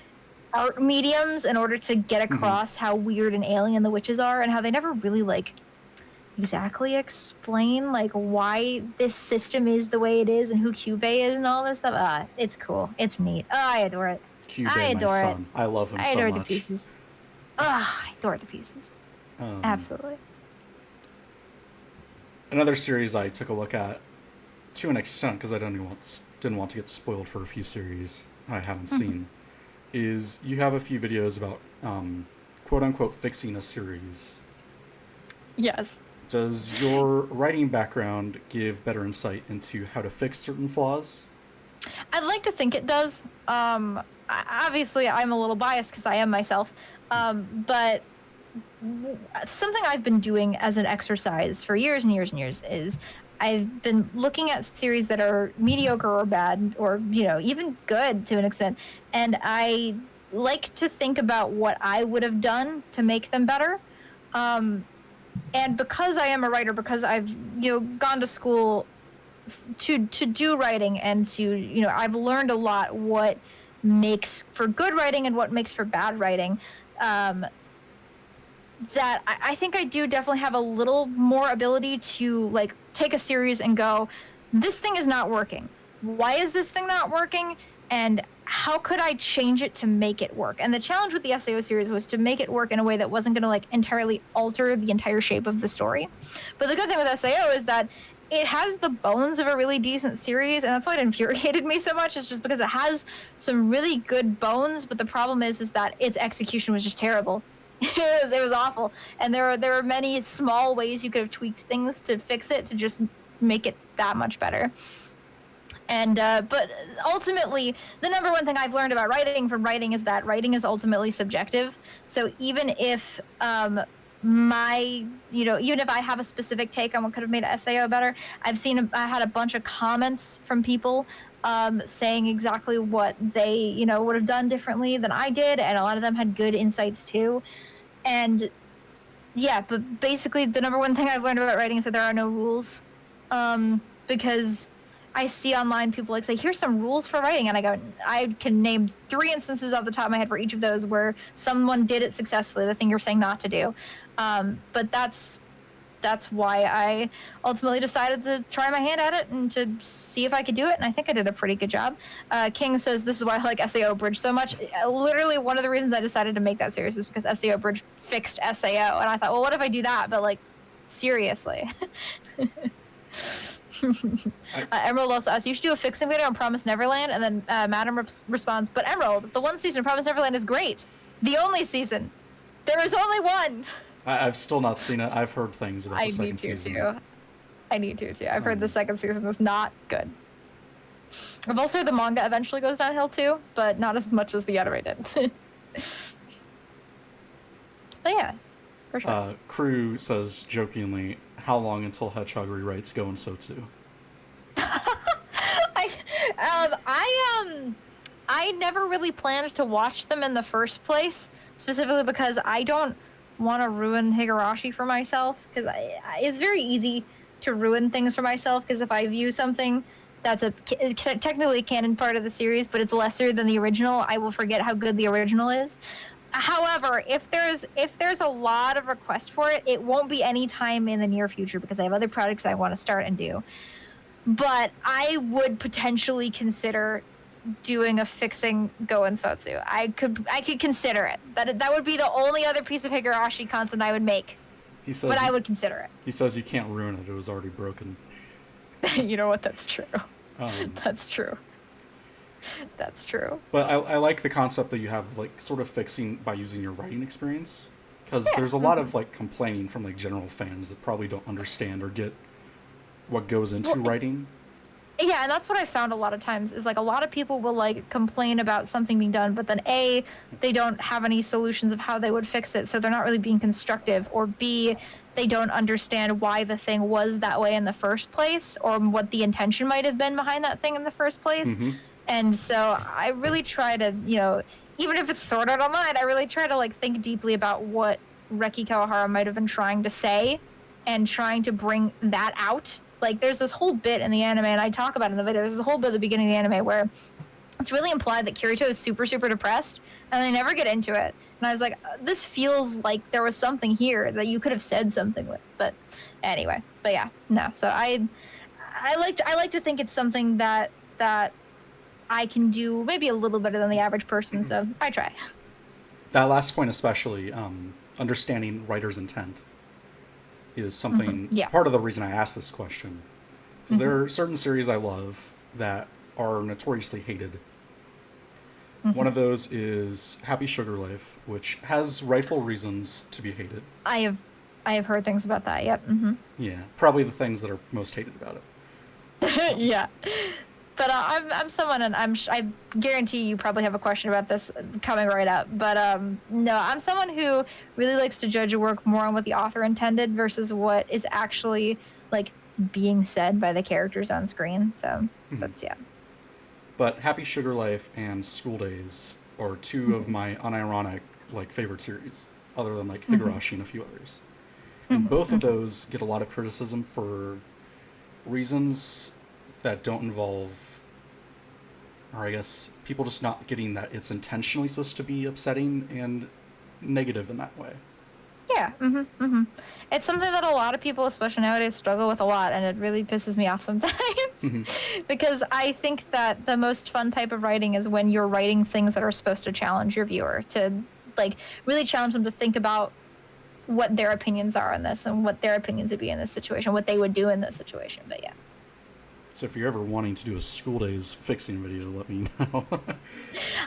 art mediums in order to get across how weird and alien the witches are, and how they never really like exactly explain like why this system is the way it is and who Kyubey is and all this stuff. It's cool. It's neat. I adore it.
Kyubey,
I adore
my
it.
son. I love him so much.
I adore the pieces. I adore the pieces. Absolutely.
Another series I took a look at to an extent because I didn't want to get spoiled for a few series I haven't seen is you have a few videos about quote unquote fixing a series.
Yes.
Does your writing background give better insight into how to fix certain flaws?
I'd like to think it does. Obviously, I'm a little biased because I am myself. But something I've been doing as an exercise for years and years and years is I've been looking at series that are mediocre or bad or, you know, even good to an extent. And I like to think about what I would have done to make them better. And because I am a writer, because I've, you know, gone to school to do writing and to, you know, I've learned a lot what makes for good writing and what makes for bad writing. That I think I do definitely have a little more ability to like take a series and go, this thing is not working. Why is this thing not working? And how could I change it to make it work? And the challenge with the SAO series was to make it work in a way that wasn't going to like entirely alter the entire shape of the story. But the good thing with SAO is that it has the bones of a really decent series, and that's why it infuriated me so much. It's just because it has some really good bones, but the problem is that its execution was just terrible. It was awful, and there are many small ways you could have tweaked things to fix it to just make it that much better. And but ultimately, the number one thing I've learned about writing from writing is that writing is ultimately subjective. So even if even if I have a specific take on what could have made SAO better, I had a bunch of comments from people saying exactly what they would have done differently than I did, and a lot of them had good insights too. And yeah, but basically, the number one thing I've learned about writing is that there are no rules, because I see online people like say, "Here's some rules for writing," and I can name 3 instances off the top of my head for each of those where someone did it successfully, the thing you're saying not to do. But that's why I ultimately decided to try my hand at it and to see if I could do it, and I think I did a pretty good job. King says this is why I like SAO Bridge so much. Literally, one of the reasons I decided to make that series is because SAO Bridge fixed SAO, and I thought, well, what if I do that? But like, seriously. Emerald also asks, you should do a fixing video on Promise Neverland, and then Madam responds, but Emerald, the one season of Promise Neverland is great. The only season. There is only one.
I've still not seen it. I've heard things about the second season.
I need to, too. I've heard the second season is not good. I've also heard the manga eventually goes downhill, too, but not as much as the anime did. But yeah, for sure.
Crew says, jokingly, how long until Hedgehog rewrites Go and Sotsu?
I never really planned to watch them in the first place, specifically because I don't want to ruin Higurashi for myself, because it's very easy to ruin things for myself, because if I view something that's technically a canon part of the series, but it's lesser than the original, I will forget how good the original is. However, if there's a lot of request for it, it won't be any time in the near future because I have other projects I want to start and do. But I would potentially consider doing a fixing Go and Sotsu. I could consider it. That would be the only other piece of Higurashi content I would make. But I would consider it.
He says you can't ruin it. It was already broken.
You know what? That's true. That's true. That's true.
But I like the concept that you have, like, sort of fixing by using your writing experience. Because there's a lot of, like, complaining from, like, general fans that probably don't understand or get what goes into writing.
Yeah, and that's what I found a lot of times is, like, a lot of people will, like, complain about something being done, but then A, they don't have any solutions of how they would fix it, so they're not really being constructive, or B, they don't understand why the thing was that way in the first place, or what the intention might have been behind that thing in the first place.
Mm-hmm.
And so I really try to, even if it's sort of online, I really try to, like, think deeply about what Reki Kawahara might have been trying to say and trying to bring that out. Like, there's this whole bit in the anime, and I talk about it in the video, there's a whole bit at the beginning of the anime where it's really implied that Kirito is super, super depressed, and they never get into it. And I was like, this feels like there was something here that you could have said something with. But anyway, but yeah, no. So I like to think it's something that I can do maybe a little better than the average person, so I try.
That last point especially, understanding writer's intent, is something, part of the reason I asked this question. Because there are certain series I love that are notoriously hated. One of those is Happy Sugar Life, which has rightful reasons to be hated. I
have heard things about that, yep.
Yeah, probably the things that are most hated about it.
Yeah. But I'm someone, and I guarantee you probably have a question about this coming right up. But no, I'm someone who really likes to judge a work more on what the author intended versus what is actually, like, being said by the characters on screen. So that's, yeah.
But Happy Sugar Life and School Days are two of my unironic, like, favorite series, other than, like, Higurashi and a few others. And both of those get a lot of criticism for reasons that don't involve, or I guess people just not getting that it's intentionally supposed to be upsetting and negative in that way.
Yeah, It's something that a lot of people, especially nowadays, struggle with a lot, and it really pisses me off sometimes. Because I think that the most fun type of writing is when you're writing things that are supposed to challenge your viewer, to, like, really challenge them to think about what their opinions are on this and what their opinions would be in this situation, what they would do in this situation. But yeah.
So if you're ever wanting to do a School Days fixing video, let me know.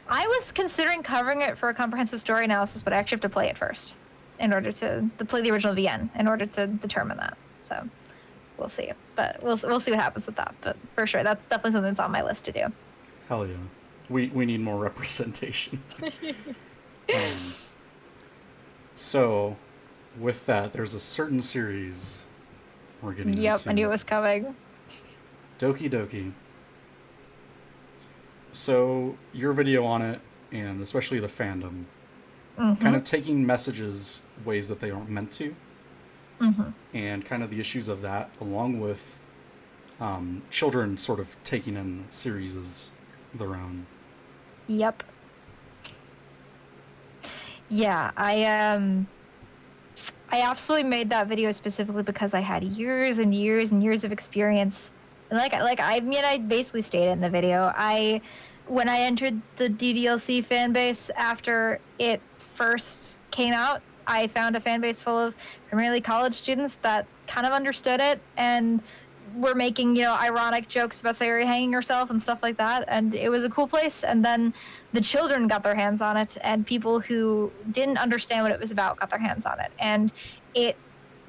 I was considering covering it for a comprehensive story analysis, but I actually have to play it first in order to play the original VN in order to determine that. So we'll see. But we'll see what happens with that. But for sure, that's definitely something that's on my list to do.
Hell yeah. We need more representation. So, with that, there's a certain series we're getting into.
Yep, I knew it was coming.
Doki Doki. So, your video on it, and especially the fandom, kind of taking messages ways that they aren't meant to, and kind of the issues of that, along with children sort of taking in series as their own.
Yep. Yeah, I absolutely made that video specifically because I had years and years and years of experience. And I basically stated in the video, when I entered the DDLC fan base after it first came out, I found a fan base full of primarily college students that kind of understood it and were making, ironic jokes about Sayori hanging herself and stuff like that. And it was a cool place. And then the children got their hands on it, and people who didn't understand what it was about got their hands on it. And it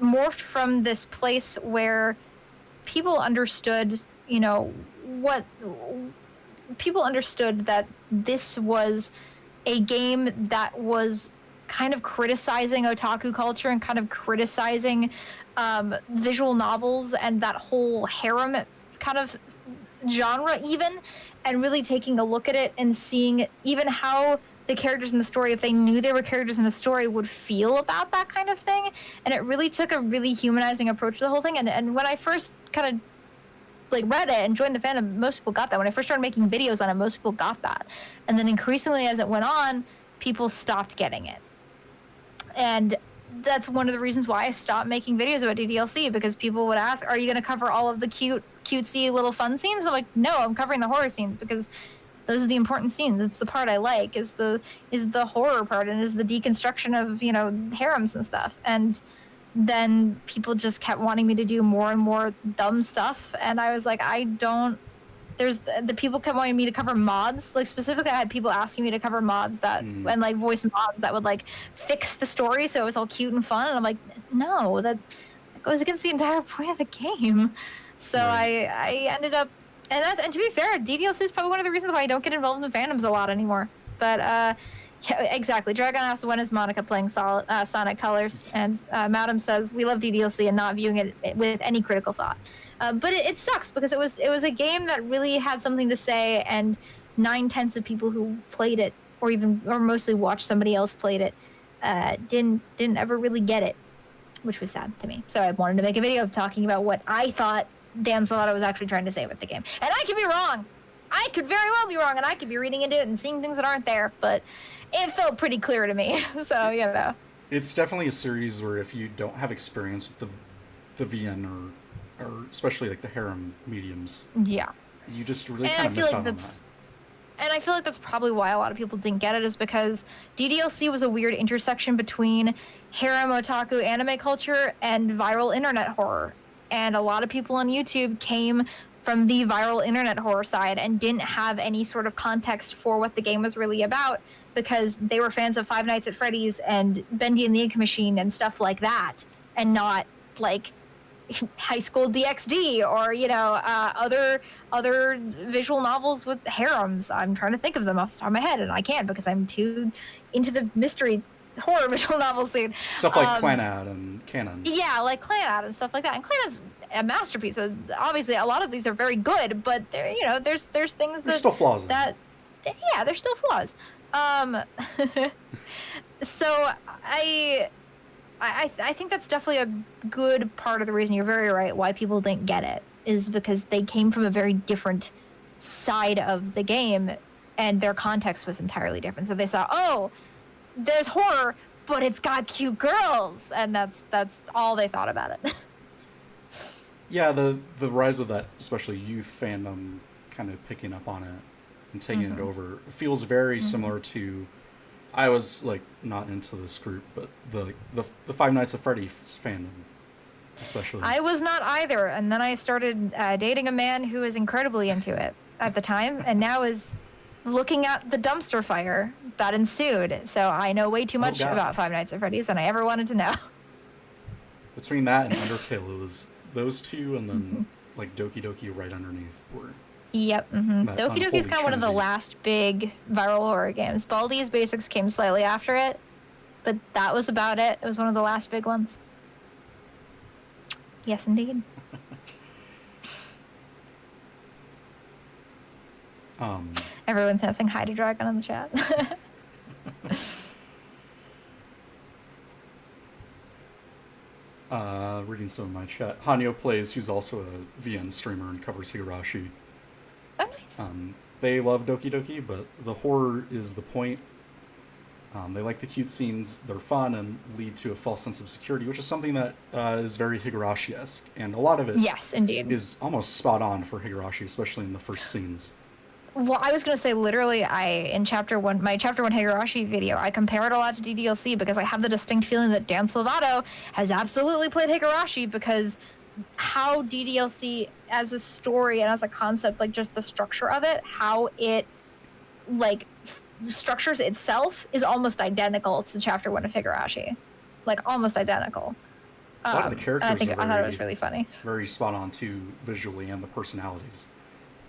morphed from this place where people understood, people understood that this was a game that was kind of criticizing otaku culture and kind of criticizing visual novels and that whole harem kind of genre even, and really taking a look at it and seeing even how the characters in the story, if they knew they were characters in the story, would feel about that kind of thing. And it really took a really humanizing approach to the whole thing. And when I first kind of read it and joined the fandom, most people got that. When I first started making videos on it, most people got that. And then increasingly as it went on, people stopped getting it. And that's one of the reasons why I stopped making videos about DDLC, because people would ask, are you going to cover all of the cutesy little fun scenes? I'm like, no, I'm covering the horror scenes because those are the important scenes. It's the part I like, is the horror part, and is the deconstruction of, harems and stuff. And then people just kept wanting me to do more and more dumb stuff. And I was like, the people kept wanting me to cover mods. Specifically, I had people asking me to cover mods that, and voice mods that would fix the story so it was all cute and fun. And I'm like, no, that goes against the entire point of the game. So right. I ended up, and to be fair, DDLC is probably one of the reasons why I don't get involved in fandoms a lot anymore. But yeah, exactly. Dragon asks, when is Monica playing Sonic Colors? And Madam says, we love DDLC and not viewing it with any critical thought. But it sucks because it was a game that really had something to say, and 9/10 of people who played it, or mostly watched somebody else played it, didn't ever really get it, which was sad to me. So I wanted to make a video of talking about what I thought Dan Salvato was actually trying to say with the game. And I could be wrong. I could very well be wrong, and I could be reading into it and seeing things that aren't there, but it felt pretty clear to me. So,
It's definitely a series where if you don't have experience with the VN or especially the harem mediums,
yeah,
you just really kind of miss out on that.
And I feel like that's probably why a lot of people didn't get it, is because DDLC was a weird intersection between harem otaku anime culture and viral internet horror. And a lot of people on YouTube came from the viral internet horror side and didn't have any sort of context for what the game was really about, because they were fans of Five Nights at Freddy's and Bendy and the Ink Machine and stuff like that, and not High School DxD or other visual novels with harems. I'm trying to think of them off the top of my head, and I can't because I'm too into the mystery horror visual novel scene.
Stuff like Clanad and Canon.
Yeah, like Clanad and stuff like that. And Clanad's a masterpiece. So obviously, a lot of these are very good, but there's things
there's still flaws.
Yeah, there's still flaws. So I think that's definitely a good part of the reason, you're very right, why people didn't get it, is because they came from a very different side of the game, and their context was entirely different. So they saw, oh, there's horror, but it's got cute girls, and that's all they thought about it.
Yeah, the rise of that, especially youth fandom, kind of picking up on it and taking it over, feels very similar to. I was not into this group, but the Five Nights at Freddy's fandom, especially.
I was not either, and then I started dating a man who was incredibly into it at the time, and now is looking at the dumpster fire that ensued. So I know way too much about Five Nights at Freddy's than I ever wanted to know.
Between that and Undertale, it was those two, and then like Doki Doki right underneath were
Yep. Doki Doki is kind of one of the last big viral horror games. Baldi's Basics came slightly after it, but that was about it. It was one of the last big ones. Yes, indeed. Everyone's saying hi to Dragon in the chat.
Reading some of my chat. Hanyo Plays, who's also a VN streamer and covers Higurashi.
Oh, nice.
They love Doki Doki, but the horror is the point. They like the cute scenes. They're fun and lead to a false sense of security, which is something that is very Higurashi-esque. And a lot of it
yes, indeed.
is almost spot on for Higurashi, especially in the first scenes.
Well, I was going to say, literally, in Chapter 1, my Chapter 1 Higurashi video, I compare it a lot to DDLC because I have the distinct feeling that Dan Salvato has absolutely played Higurashi, because how DDLC as a story and as a concept, like just the structure of it, how it, like, structures itself is almost identical to Chapter 1 of Higurashi. Like, almost identical.
A lot of the characters
I thought it was really funny.
Very spot on, too, visually, and the personalities.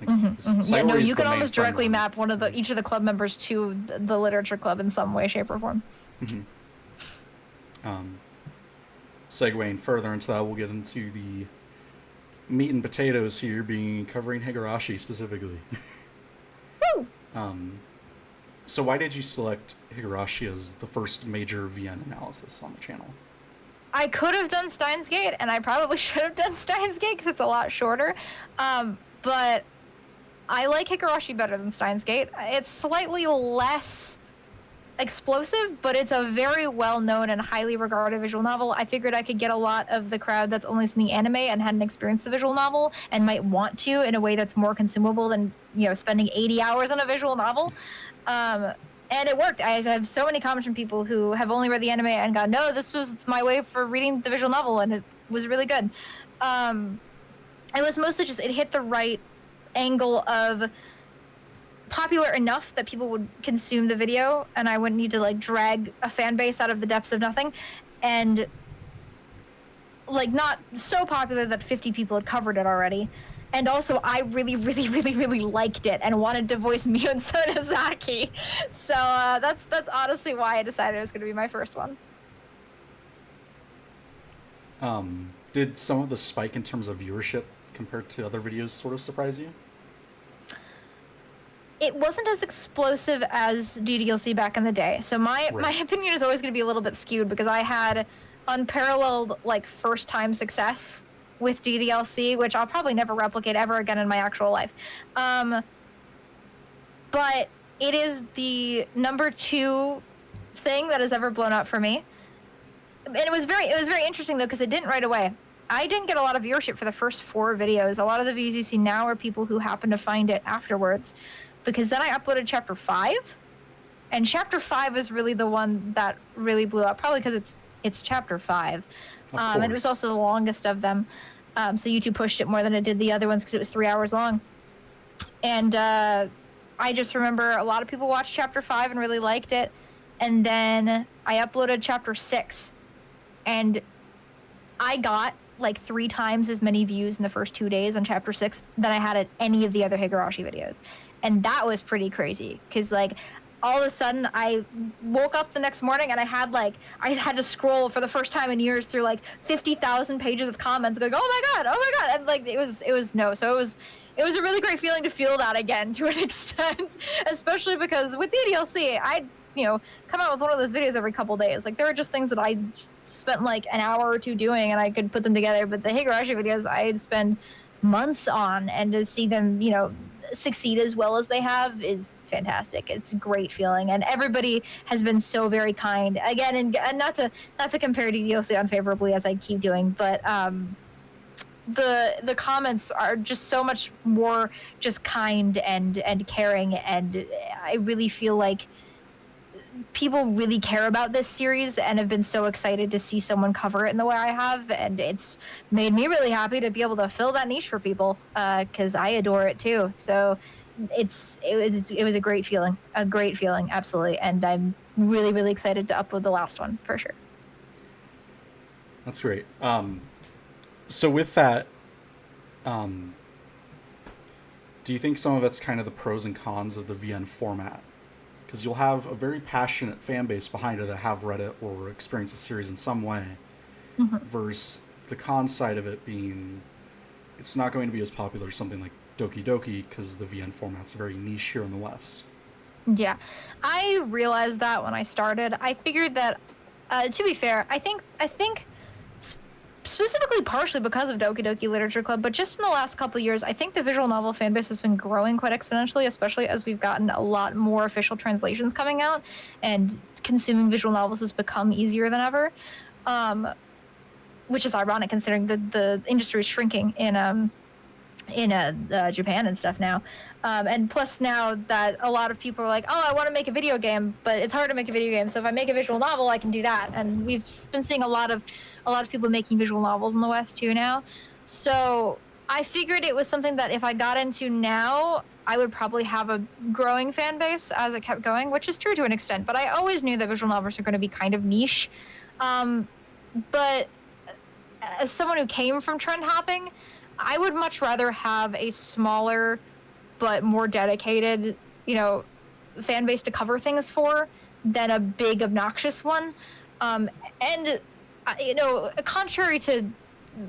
Yeah, no, you can almost directly map each of the club members to the literature club in some way, shape, or form.
Segueing further into that, we'll get into the meat and potatoes here, covering Higurashi specifically.
Woo!
So why did you select Higurashi as the first major VN analysis on the channel?
I could have done Steins Gate, and I probably should have done Steins Gate because it's a lot shorter. But I like Higurashi better than Steins Gate. It's slightly less explosive, but it's a very well-known and highly regarded visual novel. I figured I could get a lot of the crowd that's only seen the anime and hadn't experienced the visual novel and might want to in a way that's more consumable than, spending 80 hours on a visual novel. And it worked. I have so many comments from people who have only read the anime and gone, no, this was my way for reading the visual novel, and it was really good. It was mostly just, it hit the right angle of popular enough that people would consume the video, and I wouldn't need to, like, drag a fan base out of the depths of nothing, and, like, not so popular that 50 people had covered it already. And also, I really, really, really, really liked it and wanted to voice Miu and Sonozaki. So that's honestly why I decided it was going to be my first one.
Did some of the spike in terms of viewership compared to other videos sort of surprise you?
It wasn't as explosive as DDLC back in the day. So my opinion is always going to be a little bit skewed because I had unparalleled, like, first-time success with DDLC, which I'll probably never replicate ever again in my actual life. But it is the number 2 thing that has ever blown up for me. And it was very interesting, though, because it didn't right away. I didn't get a lot of viewership for the first 4 videos. A lot of the views you see now are people who happen to find it afterwards. Because then I uploaded Chapter 5, and Chapter 5 is really the one that really blew up, probably because it's Chapter 5. And it was also the longest of them. So YouTube pushed it more than it did the other ones because it was 3 hours long. And I just remember a lot of people watched Chapter 5 and really liked it. And then I uploaded Chapter 6. And I got like 3 times as many views in the first 2 days on Chapter 6 than I had at any of the other Higurashi videos. And that was pretty crazy because, like, all of a sudden I woke up the next morning and I had to scroll for the first time in years through like 50,000 pages of comments going, oh my god, and like it was a really great feeling to feel that again to an extent, especially because with DDLC I'd come out with one of those videos every couple days. Like, there were just things that I spent like an hour or 2 doing and I could put them together, but the Higurashi videos I'd spend months on, and to see them succeed as well as they have is fantastic. It's a great feeling, and everybody has been so very kind. Again, and not to compare DDLC unfavorably as I keep doing, but the comments are just so much more just kind and caring, and I really feel like people really care about this series and have been so excited to see someone cover it in the way I have, and it's made me really happy to be able to fill that niche for people because I adore it too. So it was a great feeling, absolutely, and I'm really, really excited to upload the last one for sure.
That's great. So with that, um, do you think some of it's kind of the pros and cons of the VN format? Because you'll have a very passionate fan base behind it that have read it or experienced the series in some way,
Mhm.
versus the con side of it being it's not going to be as popular as something like Doki Doki because the VN format's very niche here in the West.
Yeah, I realized that when I started. I figured that, to be fair, I think specifically partially because of Doki Doki Literature Club, but just in the last couple of years, I think the visual novel fan base has been growing quite exponentially, especially as we've gotten a lot more official translations coming out, and consuming visual novels has become easier than ever. Um, which is ironic considering the industry is shrinking in Japan and stuff now. And plus now that a lot of people are like, oh, I want to make a video game, but it's hard to make a video game. So if I make a visual novel, I can do that. And we've been seeing a lot of people making visual novels in the West too now. So I figured it was something that if I got into now, I would probably have a growing fan base as it kept going, which is true to an extent. But I always knew that visual novels are going to be kind of niche. Um, but as someone who came from trend hopping, I would much rather have a smaller but more dedicated, you know, fan base to cover things for than a big obnoxious one. Um, and contrary to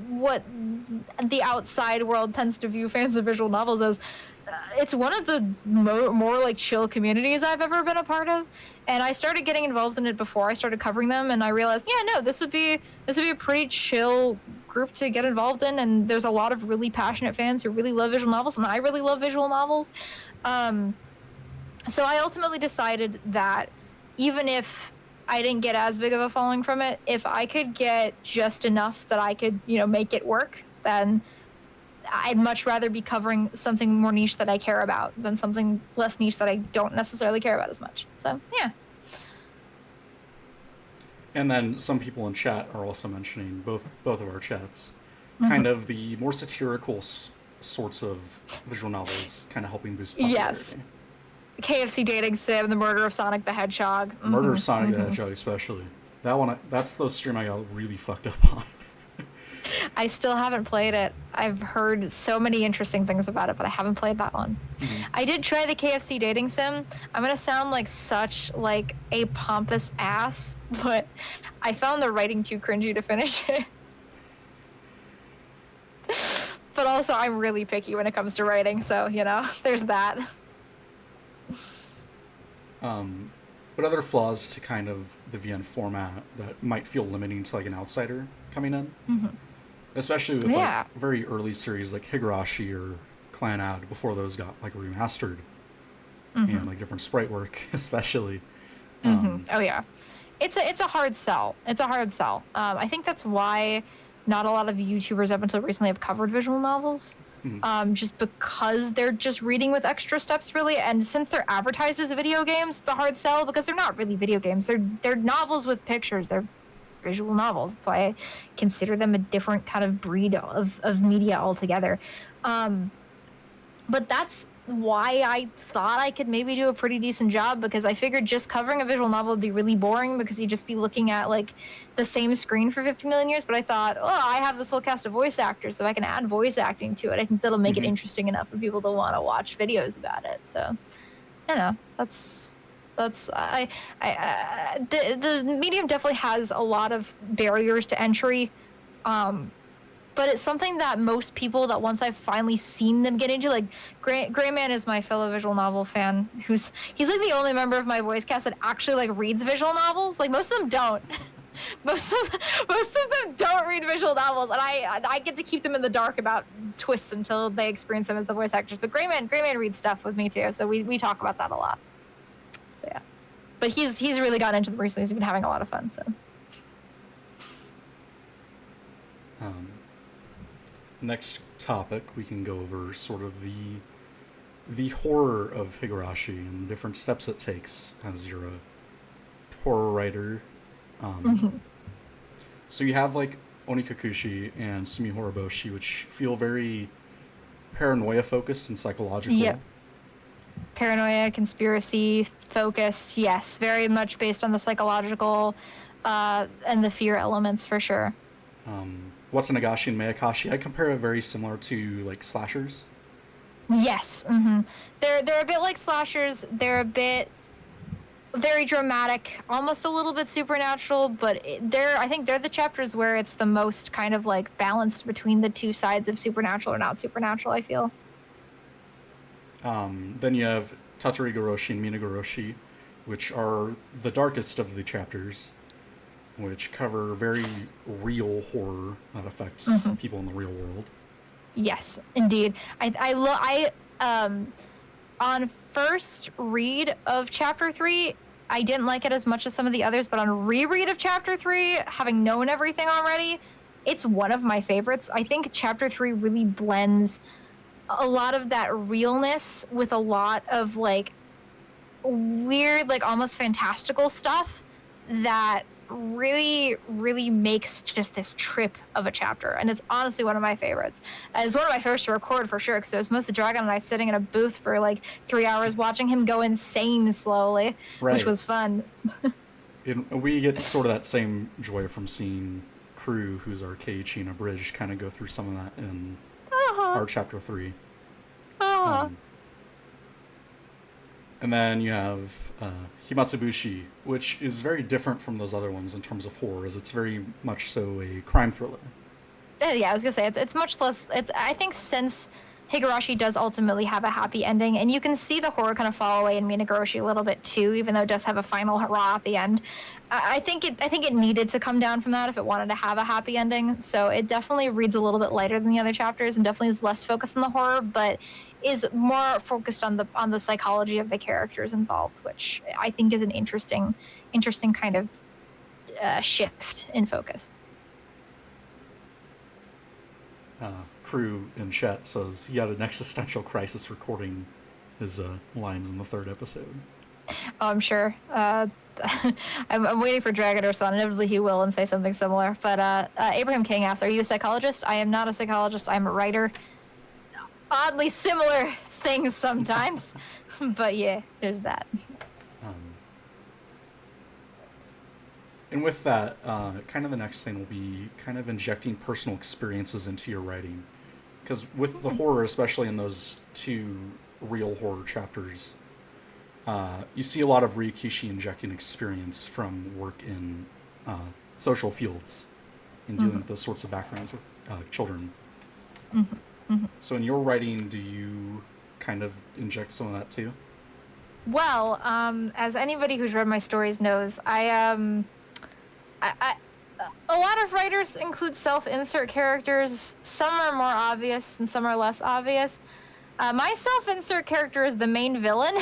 what the outside world tends to view fans of visual novels as, it's one of the more like chill communities I've ever been a part of, and I started getting involved in it before I started covering them, and I realized, yeah, no, this would be a pretty chill group to get involved in, and there's a lot of really passionate fans who really love visual novels, and I really love visual novels. Um, so I ultimately decided that even if I didn't get as big of a following from it, if I could get just enough that I could, make it work, then I'd much rather be covering something more niche that I care about than something less niche that I don't necessarily care about as much. So, yeah.
And then some people in chat are also mentioning both of our chats, kind
Mhm.
of the more satirical sorts of visual novels, kind of helping boost
Yes.
popularity.
KFC Dating Sim, The Murder of Sonic the Hedgehog.
Murder of
Hmm.
Sonic the
Hmm.
Hedgehog, especially that one. That's the stream I got really fucked up on.
I still haven't played it. I've heard so many interesting things about it, but I haven't played that one.
Mhm.
I did try the KFC Dating Sim. I'm gonna sound like such like a pompous ass, but I found the writing too cringy to finish it. But also, I'm really picky when it comes to writing, so there's that.
But other flaws to kind of the VN format that might feel limiting to like an outsider coming in,
Hmm.
especially with like
Yeah.
very early series like Higurashi or Clan Ad before those got like remastered and
Hmm.
like different sprite work, especially.
Hmm. Oh yeah. It's a hard sell. It's a hard sell. I think that's why not a lot of YouTubers up until recently have covered visual novels.
Mhm.
Just because they're just reading with extra steps, really, and since they're advertised as video games, it's a hard sell because they're not really video games. They're novels with pictures. They're visual novels. That's why I consider them a different kind of breed of media altogether. Um, but that's why I thought I could maybe do a pretty decent job, because I figured just covering a visual novel would be really boring because you'd just be looking at like the same screen for 50 million years. But I thought, oh, I have this whole cast of voice actors, so I can add voice acting to it. I think that'll make it
Mhm.
interesting enough for people to want to watch videos about it. So, that's the medium definitely has a lot of barriers to entry. Um, but it's something that most people that once I've finally seen them get into, like Grayman is my fellow visual novel fan, he's like the only member of my voice cast that actually like reads visual novels. Like most of them don't. Most of them don't read visual novels, and I get to keep them in the dark about twists until they experience them as the voice actors. But Grayman reads stuff with me too, so we talk about that a lot. So yeah, but he's really gotten into them recently. He's been having a lot of fun. So
Um, Next topic, we can go over sort of the horror of Higurashi and the different steps it takes as you're a horror writer. Um,
mhm.
so you have like Onikakushi and Sumi Horoboshi, which feel very paranoia focused and psychological.
Yep. Paranoia, conspiracy, focused. Yes, very much based on the psychological and the fear elements for sure.
Watanagashi and Mayakashi, I compare it very similar to like slashers.
Yes. They're a bit like slashers. They're a bit very dramatic, almost a little bit supernatural, but I think they're the chapters where it's the most kind of like balanced between the two sides of supernatural or not supernatural, I feel.
Then you have Tatarigoroshi and Minagoroshi, which are the darkest of the chapters, which cover very real horror that affects people in the real world.
Yes, indeed. On first read of chapter 3, I didn't like it as much as some of the others, but on reread of chapter 3, having known everything already, it's one of my favorites. I think chapter 3 really blends a lot of that realness with a lot of like weird, like almost fantastical stuff that really makes just this trip of a chapter. And it's honestly one of my favorites. It's one of my favorites to record for sure, because it was mostly Dragon and I sitting in a booth for like 3 hours watching him go insane slowly,
Right.
which was fun.
And we get sort of that same joy from seeing Crew, who's our Keiichi in a bridge, kind of go through some of that in our chapter 3. And then you have Himatsubushi, which is very different from those other ones in terms of horror, as it's very much so a crime thriller.
Yeah, I was gonna say it's much less. I think since Higurashi does ultimately have a happy ending, and you can see the horror kind of fall away in Minagoroshi a little bit too, even though it does have a final hurrah at the end. I think it needed to come down from that if it wanted to have a happy ending. So it definitely reads a little bit lighter than the other chapters, and definitely is less focused on the horror, but is more focused on the psychology of the characters involved, which I think is an interesting kind of shift in focus.
Crew in chat says he had an existential crisis recording his lines in the 3rd episode.
Oh, I'm sure. I'm waiting for Dragon to respond. Inevitably, he will and say something similar. But Abraham King asks, "Are you a psychologist?" I am not a psychologist. I'm a writer. Oddly similar things sometimes, but yeah, there's that.
And with that, kind of the next thing will be kind of injecting personal experiences into your writing. Because with the horror, especially in those 2 real horror chapters, you see a lot of Ryukishi injecting experience from work in social fields in dealing with those sorts of backgrounds with children. So in your writing, do you kind of inject some of that too?
Well, as anybody who's read my stories knows, I a lot of writers include self-insert characters. Some are more obvious and some are less obvious. My self-insert character is the main villain.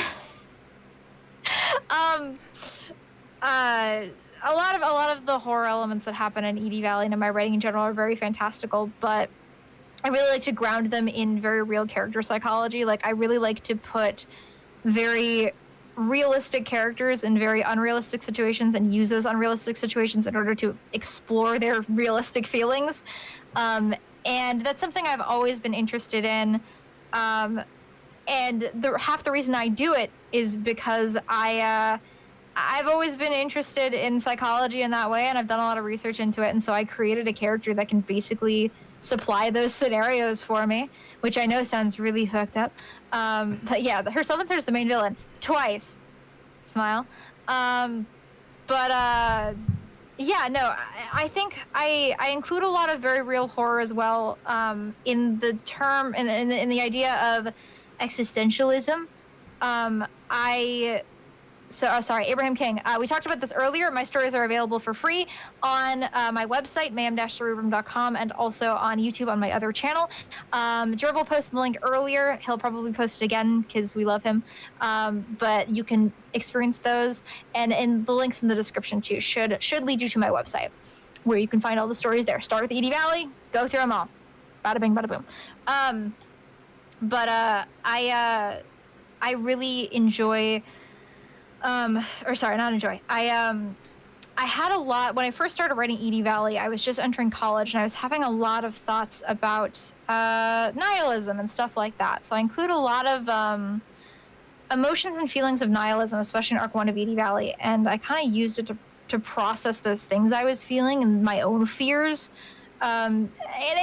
A lot of the horror elements that happen in Edie Valley and in my writing in general are very fantastical, but I really like to ground them in very real character psychology. Like, I really like to put very realistic characters in very unrealistic situations and use those unrealistic situations in order to explore their realistic feelings. And that's something I've always been interested in. And half the reason I do it is because I've always been interested in psychology in that way, and I've done a lot of research into it. And so I created a character that can basically supply those scenarios for me, which I know sounds really fucked up. But yeah, her self-insert is the main villain. Twice. Smile. Yeah, no, I think I include a lot of very real horror as well, in the term, in the idea of existentialism. Sorry, Abraham King. We talked about this earlier. My stories are available for free on my website, mayhem-cerebrum.com, and also on YouTube on my other channel. Gerbil posted the link earlier. He'll probably post it again because we love him. But you can experience those, and in the links in the description too should lead you to my website, where you can find all the stories there. Start with Edie Valley, go through them all. Bada bing, bada boom. I really enjoy. Not enjoy. I had a lot when I first started writing Edie Valley. I was just entering college, and I was having a lot of thoughts about nihilism and stuff like that. So I include a lot of emotions and feelings of nihilism, especially in Arc 1 of Edie Valley, and I kind of used it to process those things I was feeling and my own fears and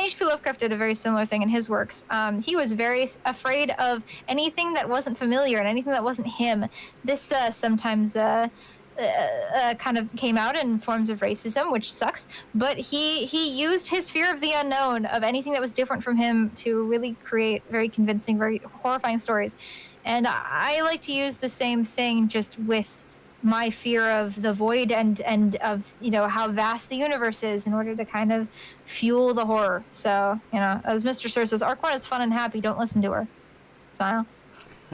H.P. Lovecraft did a very similar thing in his works. He was very afraid of anything that wasn't familiar and anything that wasn't him. This sometimes kind of came out in forms of racism, which sucks. But he used his fear of the unknown, of anything that was different from him, to really create very convincing, very horrifying stories. And I like to use the same thing, just with my fear of the void and of how vast the universe is, in order to kind of fuel the horror. So as Mr. Sir says, Arc 1 is fun and happy. Don't listen to her. Smile.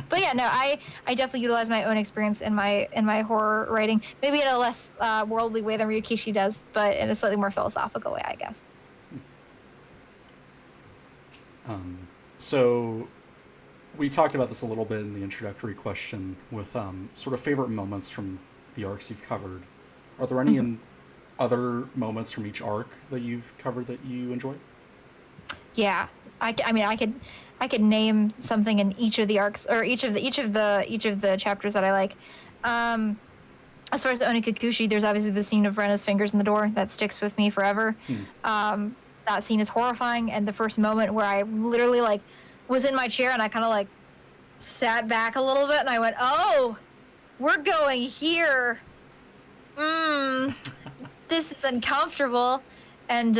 But yeah, no, I definitely utilize my own experience in my horror writing, maybe in a less worldly way than Ryukishi does, but in a slightly more philosophical way, I guess.
So we talked about this a little bit in the introductory question with sort of favorite moments from the arcs you've covered. Are there any other moments from each arc that you've covered that you enjoy?
Yeah, I mean, I could name something in each of the arcs, or each of the chapters that I like. As far as the Onikakushi, there's obviously the scene of Rena's fingers in the door that sticks with me forever. That scene is horrifying, and the first moment where I literally was in my chair and I kind of sat back a little bit and I went, "Oh, we're going here. This is uncomfortable." And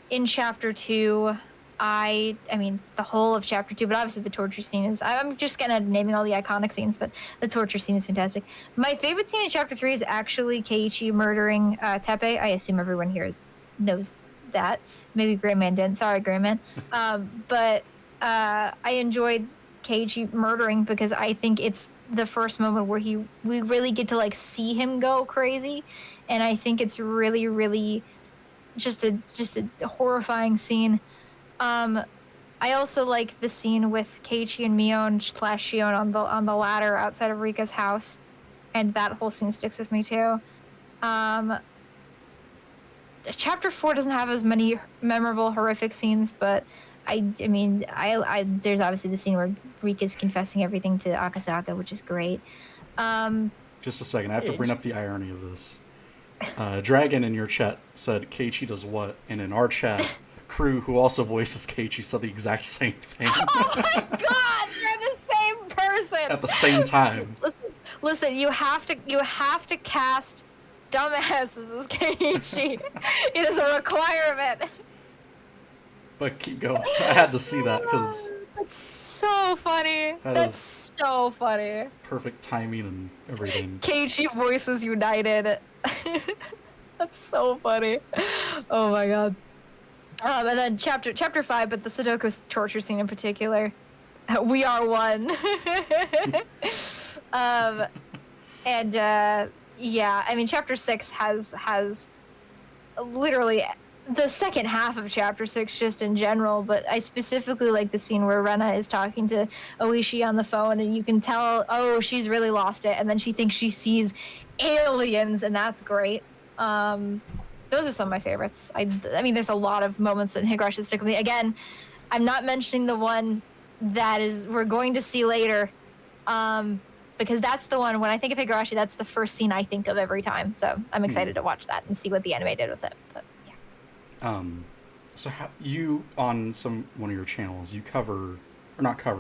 in chapter 2, I mean, the whole of chapter 2, but obviously the torture scene is, I'm just kind of naming all the iconic scenes, but the torture scene is fantastic. My favorite scene in chapter 3 is actually Keiichi murdering Teppei. I assume everyone here knows that. Maybe Greyman didn't. Sorry, Greyman. But I enjoyed Keiichi murdering because I think it's the first moment where we really get to see him go crazy, and I think it's really, really just a horrifying scene. I also like the scene with Keiichi and Mion / Shion on the ladder outside of Rika's house, and that whole scene sticks with me too. Chapter 4 doesn't have as many memorable horrific scenes, but I mean, there's obviously the scene where Rika's confessing everything to Akasaka, which is great.
Just a second, I have to bring up the irony of this. Dragon in your chat said Keiichi does what, and in our chat, Crew, who also voices Keiichi, said the exact same thing.
Oh my god, you're the same person!
At the same time.
Listen, you have to cast dumbasses as Keiichi. It is a requirement.
But keep going. I had to see that because
that's so funny. That's so funny.
Perfect timing and everything.
Keiichi voices united. That's so funny. Oh my god. And then chapter 5, but the Sudoku torture scene in particular. We are one. Yeah, I mean, chapter 6 has literally the second half of chapter 6 just in general, but I specifically like the scene where Rena is talking to Oishi on the phone, and you can tell, oh, she's really lost it, and then she thinks she sees aliens, and that's great. Those are some of my favorites. I mean, there's a lot of moments that Higurashi stick with me. Again, I'm not mentioning the one that we're going to see later, because that's the one, when I think of Higurashi, that's the first scene I think of every time. So I'm excited to watch that and see what the anime did with it. But yeah.
So you, on one of your channels, you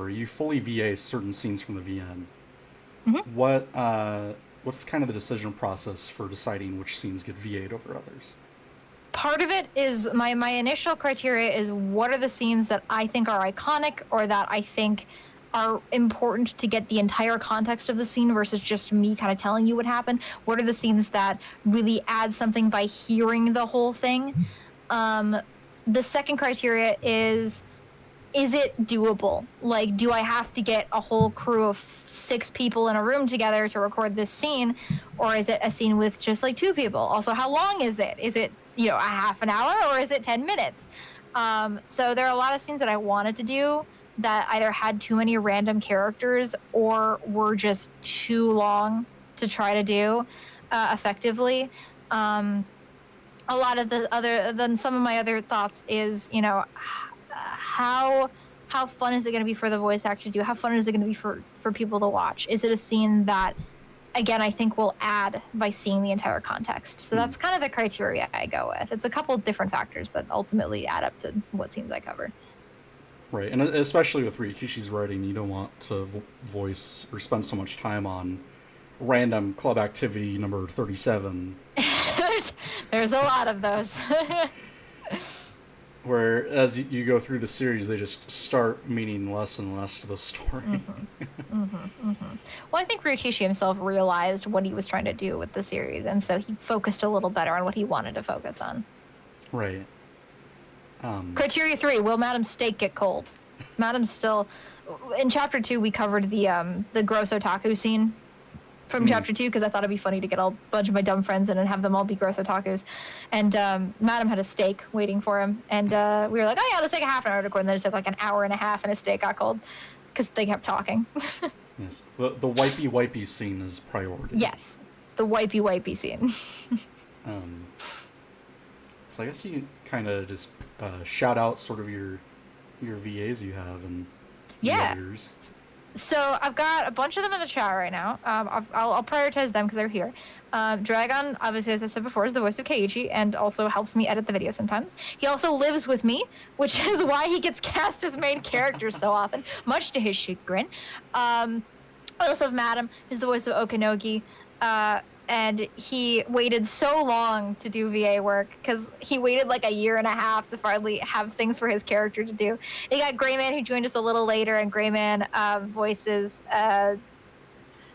you fully VA certain scenes from the VN. Mm-hmm. What's kind of the decision process for deciding which scenes get VA'd over others?
Part of it is my initial criteria is, what are the scenes that I think are iconic, or that I think are important to get the entire context of the scene versus just me kind of telling you what happened? What are the scenes that really add something by hearing the whole thing? The second criteria is it doable? Like, do I have to get a whole crew of 6 people in a room together to record this scene? Or is it a scene with just 2 people? Also, how long is it? Is it, a half an hour, or is it 10 minutes? So there are a lot of scenes that I wanted to do that either had too many random characters or were just too long to try to do effectively. A lot of some of my other thoughts is, how fun is it going to be for the voice actor to do? How fun is it going to be for people to watch? Is it a scene that again, I think will add by seeing the entire context. So that's kind of the criteria I go with. It's a couple of different factors that ultimately add up to what scenes I cover.
Right, and especially with Ryukishi's writing, you don't want to voice or spend so much time on random club activity number 37.
There's a lot of those.
Where, as you go through the series, they just start meaning less and less to the story.
Well, I think Ryukishi himself realized what he was trying to do with the series, and so he focused a little better on what he wanted to focus on.
Right.
Criteria 3: will Madam's steak get cold? Madam's still... In Chapter 2, we covered the gross otaku scene from Chapter 2, because I thought it'd be funny to get a bunch of my dumb friends in and have them all be gross otakus. And Madam had a steak waiting for him, and we were like, oh yeah, let's take a half an hour to record, and then it took like an hour and a half, and his steak got cold, because they kept talking.
Yes, the wipey scene is priority.
Yes, the wipey scene.
So I guess you kind of just shout out sort of your VAs you have and editors.
So I've got a bunch of them in the chat right now. I'll prioritize them because they're here. Dragon, obviously, as I said before, is the voice of Keiichi and also helps me edit the video sometimes. He also lives with me, which is why he gets cast as main character so often, much to his chagrin. I also have Madam, who's the voice of Okanogi. And he waited so long to do VA work because he waited like a year and a half to finally have things for his character to do. You got Greyman, who joined us a little later, and Greyman voices... oh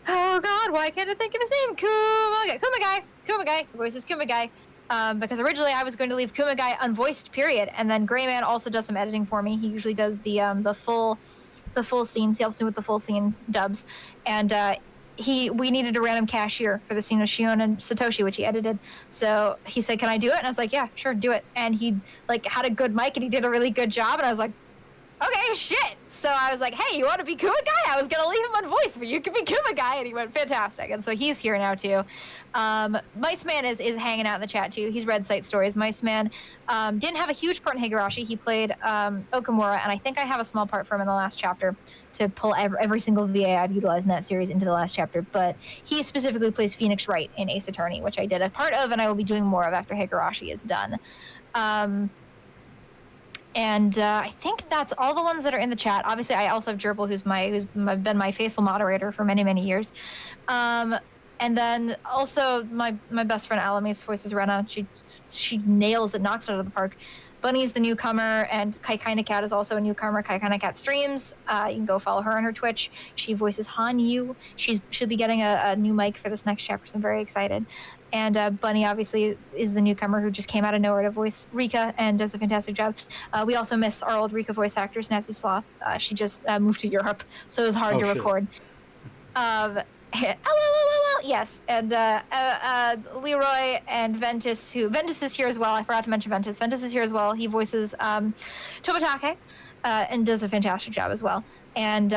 god, why can't I think of his name? Kumagai. He voices Kumagai. Because originally I was going to leave Kumagai unvoiced, period. And then Greyman also does some editing for me. He usually does the full scenes. He helps me with the full scene dubs. And we needed a random cashier for the scene of Shion and Satoshi, which he edited. So he said, can I do it? And I was like, yeah, sure, do it. And he like had a good mic and he did a really good job. And I was like, okay, shit. So I was like, hey, you want to be Kumagai? I was going to leave him on voice, but you can be Kumagai. And he went, fantastic. And so he's here now, too. Mice Man is hanging out in the chat, too. He's read Sight Stories. Mice Man didn't have a huge part in Higurashi. He played Okamura, and I think I have a small part for him in the last chapter to pull every single VA I've utilized in that series into the last chapter. But he specifically plays Phoenix Wright in Ace Attorney, which I did a part of, and I will be doing more of after Higurashi is done. And I think that's all the ones that are in the chat. Obviously, I also have Gerbil, who's been my faithful moderator for many, many years. And then also my best friend Alamis voices Rena. She nails it, knocks it out of the park. Bunny's the newcomer, and Kai Kinda Cat is also a newcomer. Kai Kinda Cat streams. You can go follow her on her Twitch. She voices Han Yu. She'll be getting a new mic for this next chapter, so I'm very excited. And Bunny, obviously, is the newcomer who just came out of nowhere to voice Rika and does a fantastic job. We also miss our old Rika voice actor, Snazzy Sloth. She just moved to Europe, so it was hard to record. Yes, and Leroy and Ventus, Ventus is here as well. I forgot to mention Ventus. Ventus is here as well. He voices Tobatake and does a fantastic job as well. And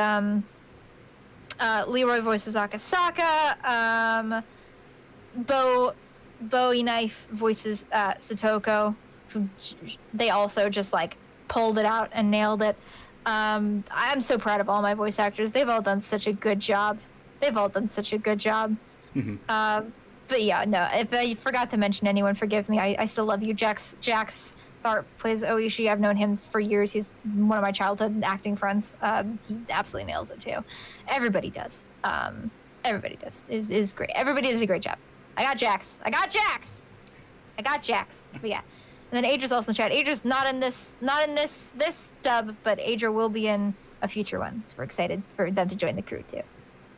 Leroy voices Akasaka. Bowie Knife voices Satoko. They also just like pulled it out and nailed it. I'm so proud of all my voice actors. They've all done such a good job.
Mm-hmm.
But yeah, no, if I forgot to mention anyone, forgive me. I still love you. Jax Tharp plays Oishi. I've known him for years. He's one of my childhood acting friends. He absolutely nails it too. Everybody does. Is great. Everybody does a great job. I got Jax. But yeah. And then Adra's also in the chat. Adra's not in this dub, but Adra will be in a future one. So we're excited for them to join the crew too.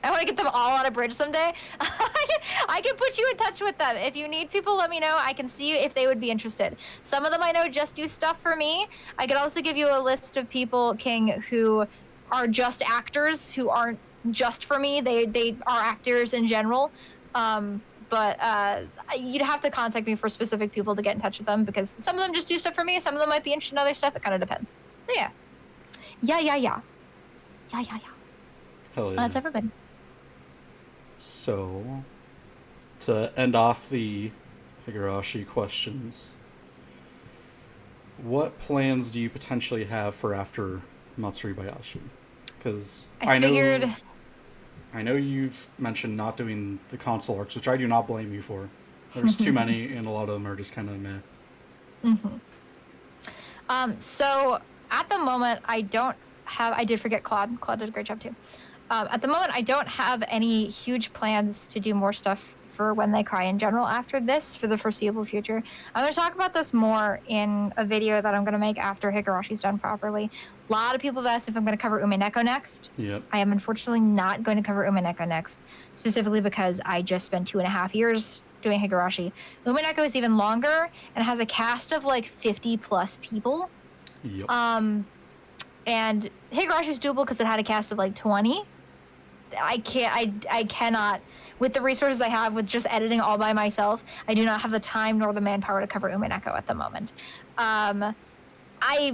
I want to get them all on a bridge someday. I can put you in touch with them. If you need people, let me know. I can see if they would be interested. Some of them I know just do stuff for me. I could also give you a list of people, King, who are just actors, who aren't just for me. They are actors in general. But you'd have to contact me for specific people to get in touch with them, because some of them just do stuff for me. Some of them might be interested in other stuff. It kind of depends. So yeah. Yeah.
Hell yeah.
That's everybody.
So, to end off the Higurashi questions, what plans do you potentially have for after Matsuri Bayashi? Because I
figured...
know... I know you've mentioned not doing the console arcs, which I do not blame you for. There's too many, and a lot of them are just kind of meh.
So at the moment, I don't have. I did forget Claude. Claude did a great job too. At the moment, I don't have any huge plans to do more stuff for When They Cry in general after this for the foreseeable future. I'm going to talk about this more in a video that I'm going to make after Higurashi's done properly. A lot of people have asked if I'm going to cover Umineko next.
Yep.
I am unfortunately not going to cover Umineko next, specifically because I just spent 2.5 years doing Higurashi. Umineko is even longer and has a cast of like 50 plus people.
Yep.
And Higurashi is doable because it had a cast of like 20. I cannot, with the resources I have, with just editing all by myself, I do not have the time nor the manpower to cover Umineko at the moment. I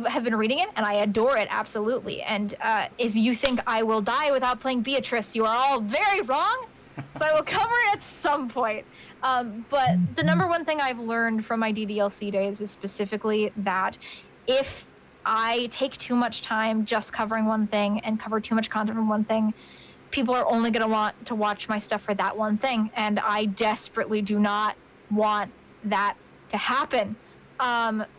have been reading it, and I adore it, absolutely. And if you think I will die without playing Beatrice, you are all very wrong. So I will cover it at some point. But the number one thing I've learned from my DDLC days is specifically that if I take too much time just covering one thing and cover too much content from one thing, people are only going to want to watch my stuff for that one thing. And I desperately do not want that to happen.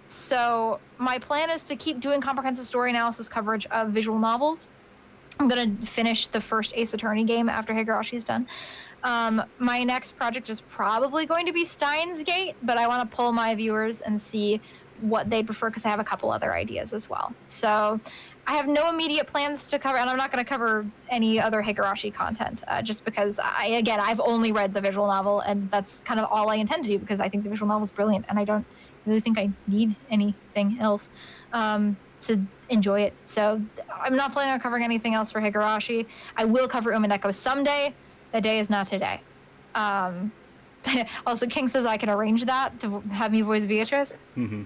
So my plan is to keep doing comprehensive story analysis coverage of visual novels. I'm going to finish the first Ace Attorney game after Higurashi's done. My next project is probably going to be Steins Gate, but I want to pull my viewers and see what they'd prefer because I have a couple other ideas as well. So I have no immediate plans to cover, and I'm not going to cover any other Higurashi content just because, I've only read the visual novel, and that's kind of all I intend to do because I think the visual novel is brilliant, and I don't really think I need anything else to enjoy it. So I'm not planning on covering anything else for Higurashi. I will cover Umineko someday. That day is not today. Also, King says I can arrange that to have me voice Beatrice.
Mm-hmm.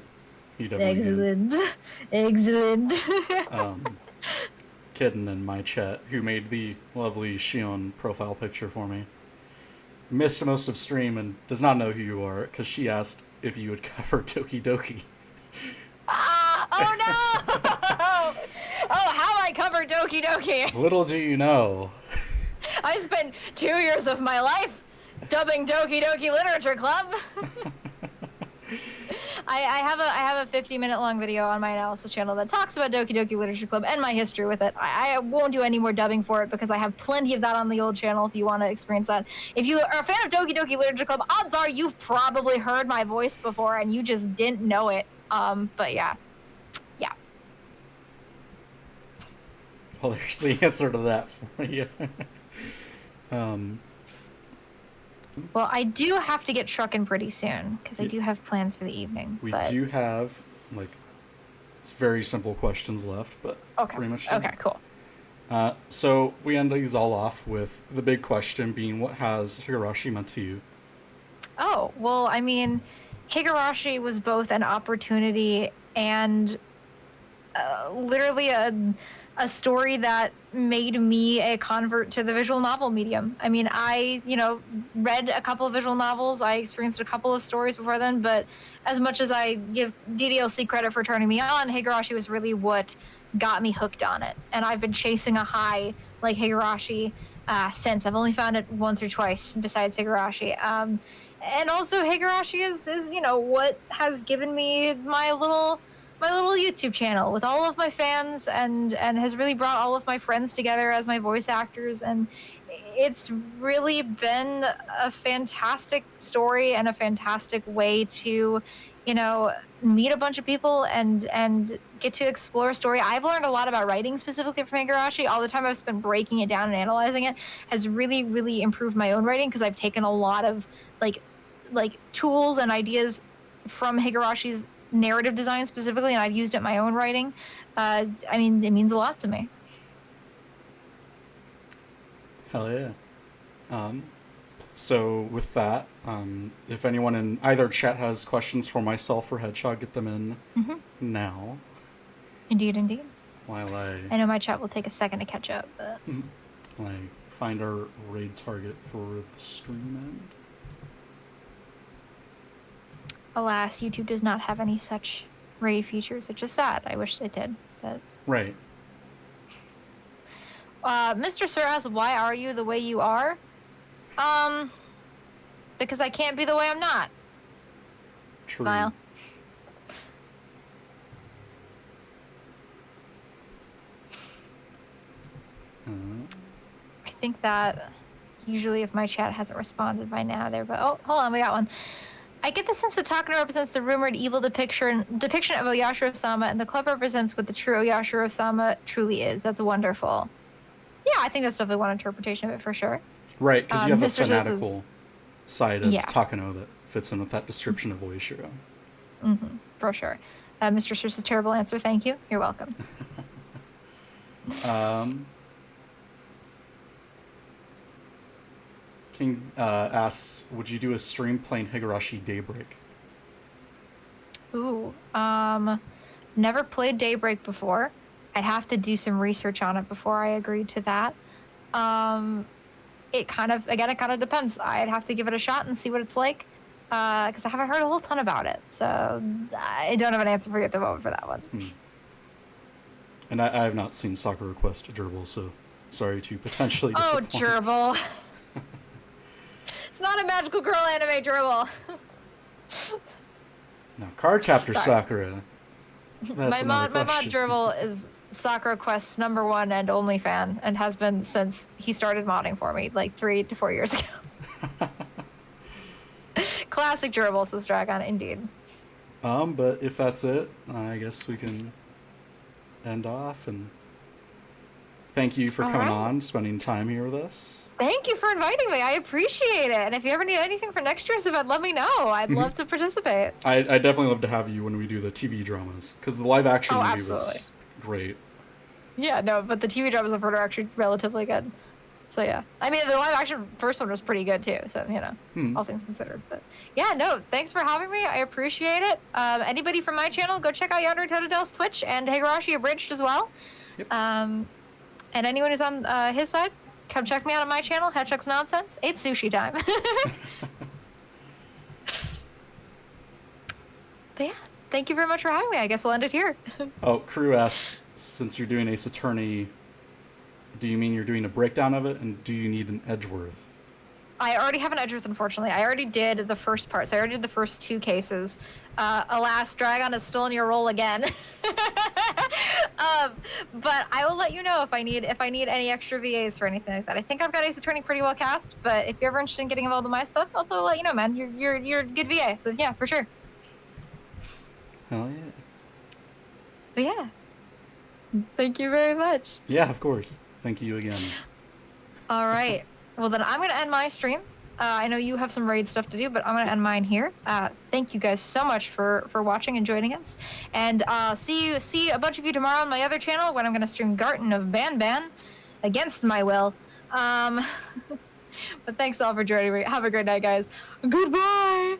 You definitely
Excellent.
Kitten in my chat, who made the lovely Shion profile picture for me, missed most of stream and does not know who you are because she asked if you would cover Doki Doki.
Oh no! Oh, how I cover Doki Doki!
Little do you know.
I spent 2 years of my life dubbing Doki Doki Literature Club. I have a 50-minute long video on my analysis channel that talks about Doki Doki Literature Club and my history with it. I won't do any more dubbing for it because I have plenty of that on the old channel if you want to experience that. If you are a fan of Doki Doki Literature Club, odds are you've probably heard my voice before and you just didn't know it. But yeah.
Well, there's the answer to that for you.
Well, I do have to get trucking pretty soon because I do have plans for the evening.
We do have, it's very simple questions left, but pretty much done.
Okay, cool.
So we end these all off with the big question being, what has Higurashi meant to you?
Oh, well, I mean, Higurashi was both an opportunity and literally a story that made me a convert to the visual novel medium. I mean, I, read a couple of visual novels. I experienced a couple of stories before then, but as much as I give DDLC credit for turning me on, Higurashi was really what got me hooked on it. And I've been chasing a high like Higurashi since. I've only found it once or twice besides Higurashi. And also Higurashi is what has given me my little YouTube channel with all of my fans and has really brought all of my friends together as my voice actors. And it's really been a fantastic story and a fantastic way to, meet a bunch of people and get to explore a story. I've learned a lot about writing specifically from Higurashi. All the time I've spent breaking it down and analyzing it has really, really improved my own writing because I've taken a lot of like tools and ideas from Higurashi's narrative design specifically, and I've used it in my own writing. I mean, it means a lot to me.
Hell yeah. So with that, if anyone in either chat has questions for myself or Hedgehog, get them in now.
Indeed.
While
I know my chat will take a second to catch up, but
I find our raid target for the stream end.
Alas, YouTube does not have any such raid features, which is sad. I wish it did, but...
Right.
Mr. Sir asks, why are you the way you are? Because I can't be the way I'm not.
True.
Smile. I think that usually if my chat hasn't responded by now there, but oh, hold on, we got one. I get the sense that Takano represents the rumored evil depiction of Oyashiro-sama, and the club represents what the true Oyashiro-sama truly is. That's wonderful. Yeah, I think that's definitely one interpretation of it for sure.
Right, because you have the
Mr.
fanatical side of
Yeah.
Takano that fits in with that description of Oyashiro.
Mm-hmm, for sure. Mr. Seuss's terrible answer. Thank you. You're welcome.
King asks, would you do a stream playing Higurashi Daybreak?
Ooh, never played Daybreak before. I'd have to do some research on it before I agreed to that. It kind of depends. I'd have to give it a shot and see what it's like, because I haven't heard a whole ton about it. So I don't have an answer for you at the moment for that one.
And I have not seen Sakura Quest Gerbil, so sorry to potentially disappoint.
Oh, Gerbil. It's not a magical girl anime, Gerbil.
No, Cardcaptor
Sorry.
Sakura. That's
my
another
mod
question.
Gerbil is Sakura Quest's #1 and only fan, and has been since he started modding for me like 3 to 4 years ago. Classic Gerbil, says Dragon, indeed.
But if that's it, I guess we can end off, and thank you for coming on, spending time here with us.
Thank you for inviting me. I appreciate it. And if you ever need anything for next year's event, let me know. I'd love to participate.
I definitely love to have you when we do the TV dramas, because the live action movie
absolutely.
was great.
Yeah, no, but the TV dramas I've heard are actually relatively good. So yeah, I mean the live action first one was pretty good too. So you know, all things considered. But yeah, no, thanks for having me. I appreciate it. Anybody from my channel, go check out YandereTotodile's Twitch and Higurashi Abridged as well.
Yep.
And anyone who's on his side, come check me out on my channel, Hedgehog's Nonsense. It's sushi time. But yeah, thank you very much for having me. I guess we'll end it here.
Oh, Crew asks, since you're doing Ace Attorney, do you mean you're doing a breakdown of it, and do you need an Edgeworth?
I already have an Edgeworth, unfortunately. I already did the first part, so I already did the first 2 cases. Alas, Dragon has stolen your role again. But I will let you know if I need any extra VAs for anything like that. I think I've got Ace Attorney pretty well cast, but if you're ever interested in getting involved in my stuff, I'll totally let you know, man. You're a good VA, so yeah, for sure.
Hell yeah.
But yeah, thank you very much.
Yeah, of course. Thank you again.
All right. Well, then I'm going to end my stream. I know you have some raid stuff to do, but I'm going to end mine here. Thank you guys so much for watching and joining us. And see a bunch of you tomorrow on my other channel when I'm going to stream Garten of Ban against my will. But thanks all for joining me. Have a great night, guys. Goodbye.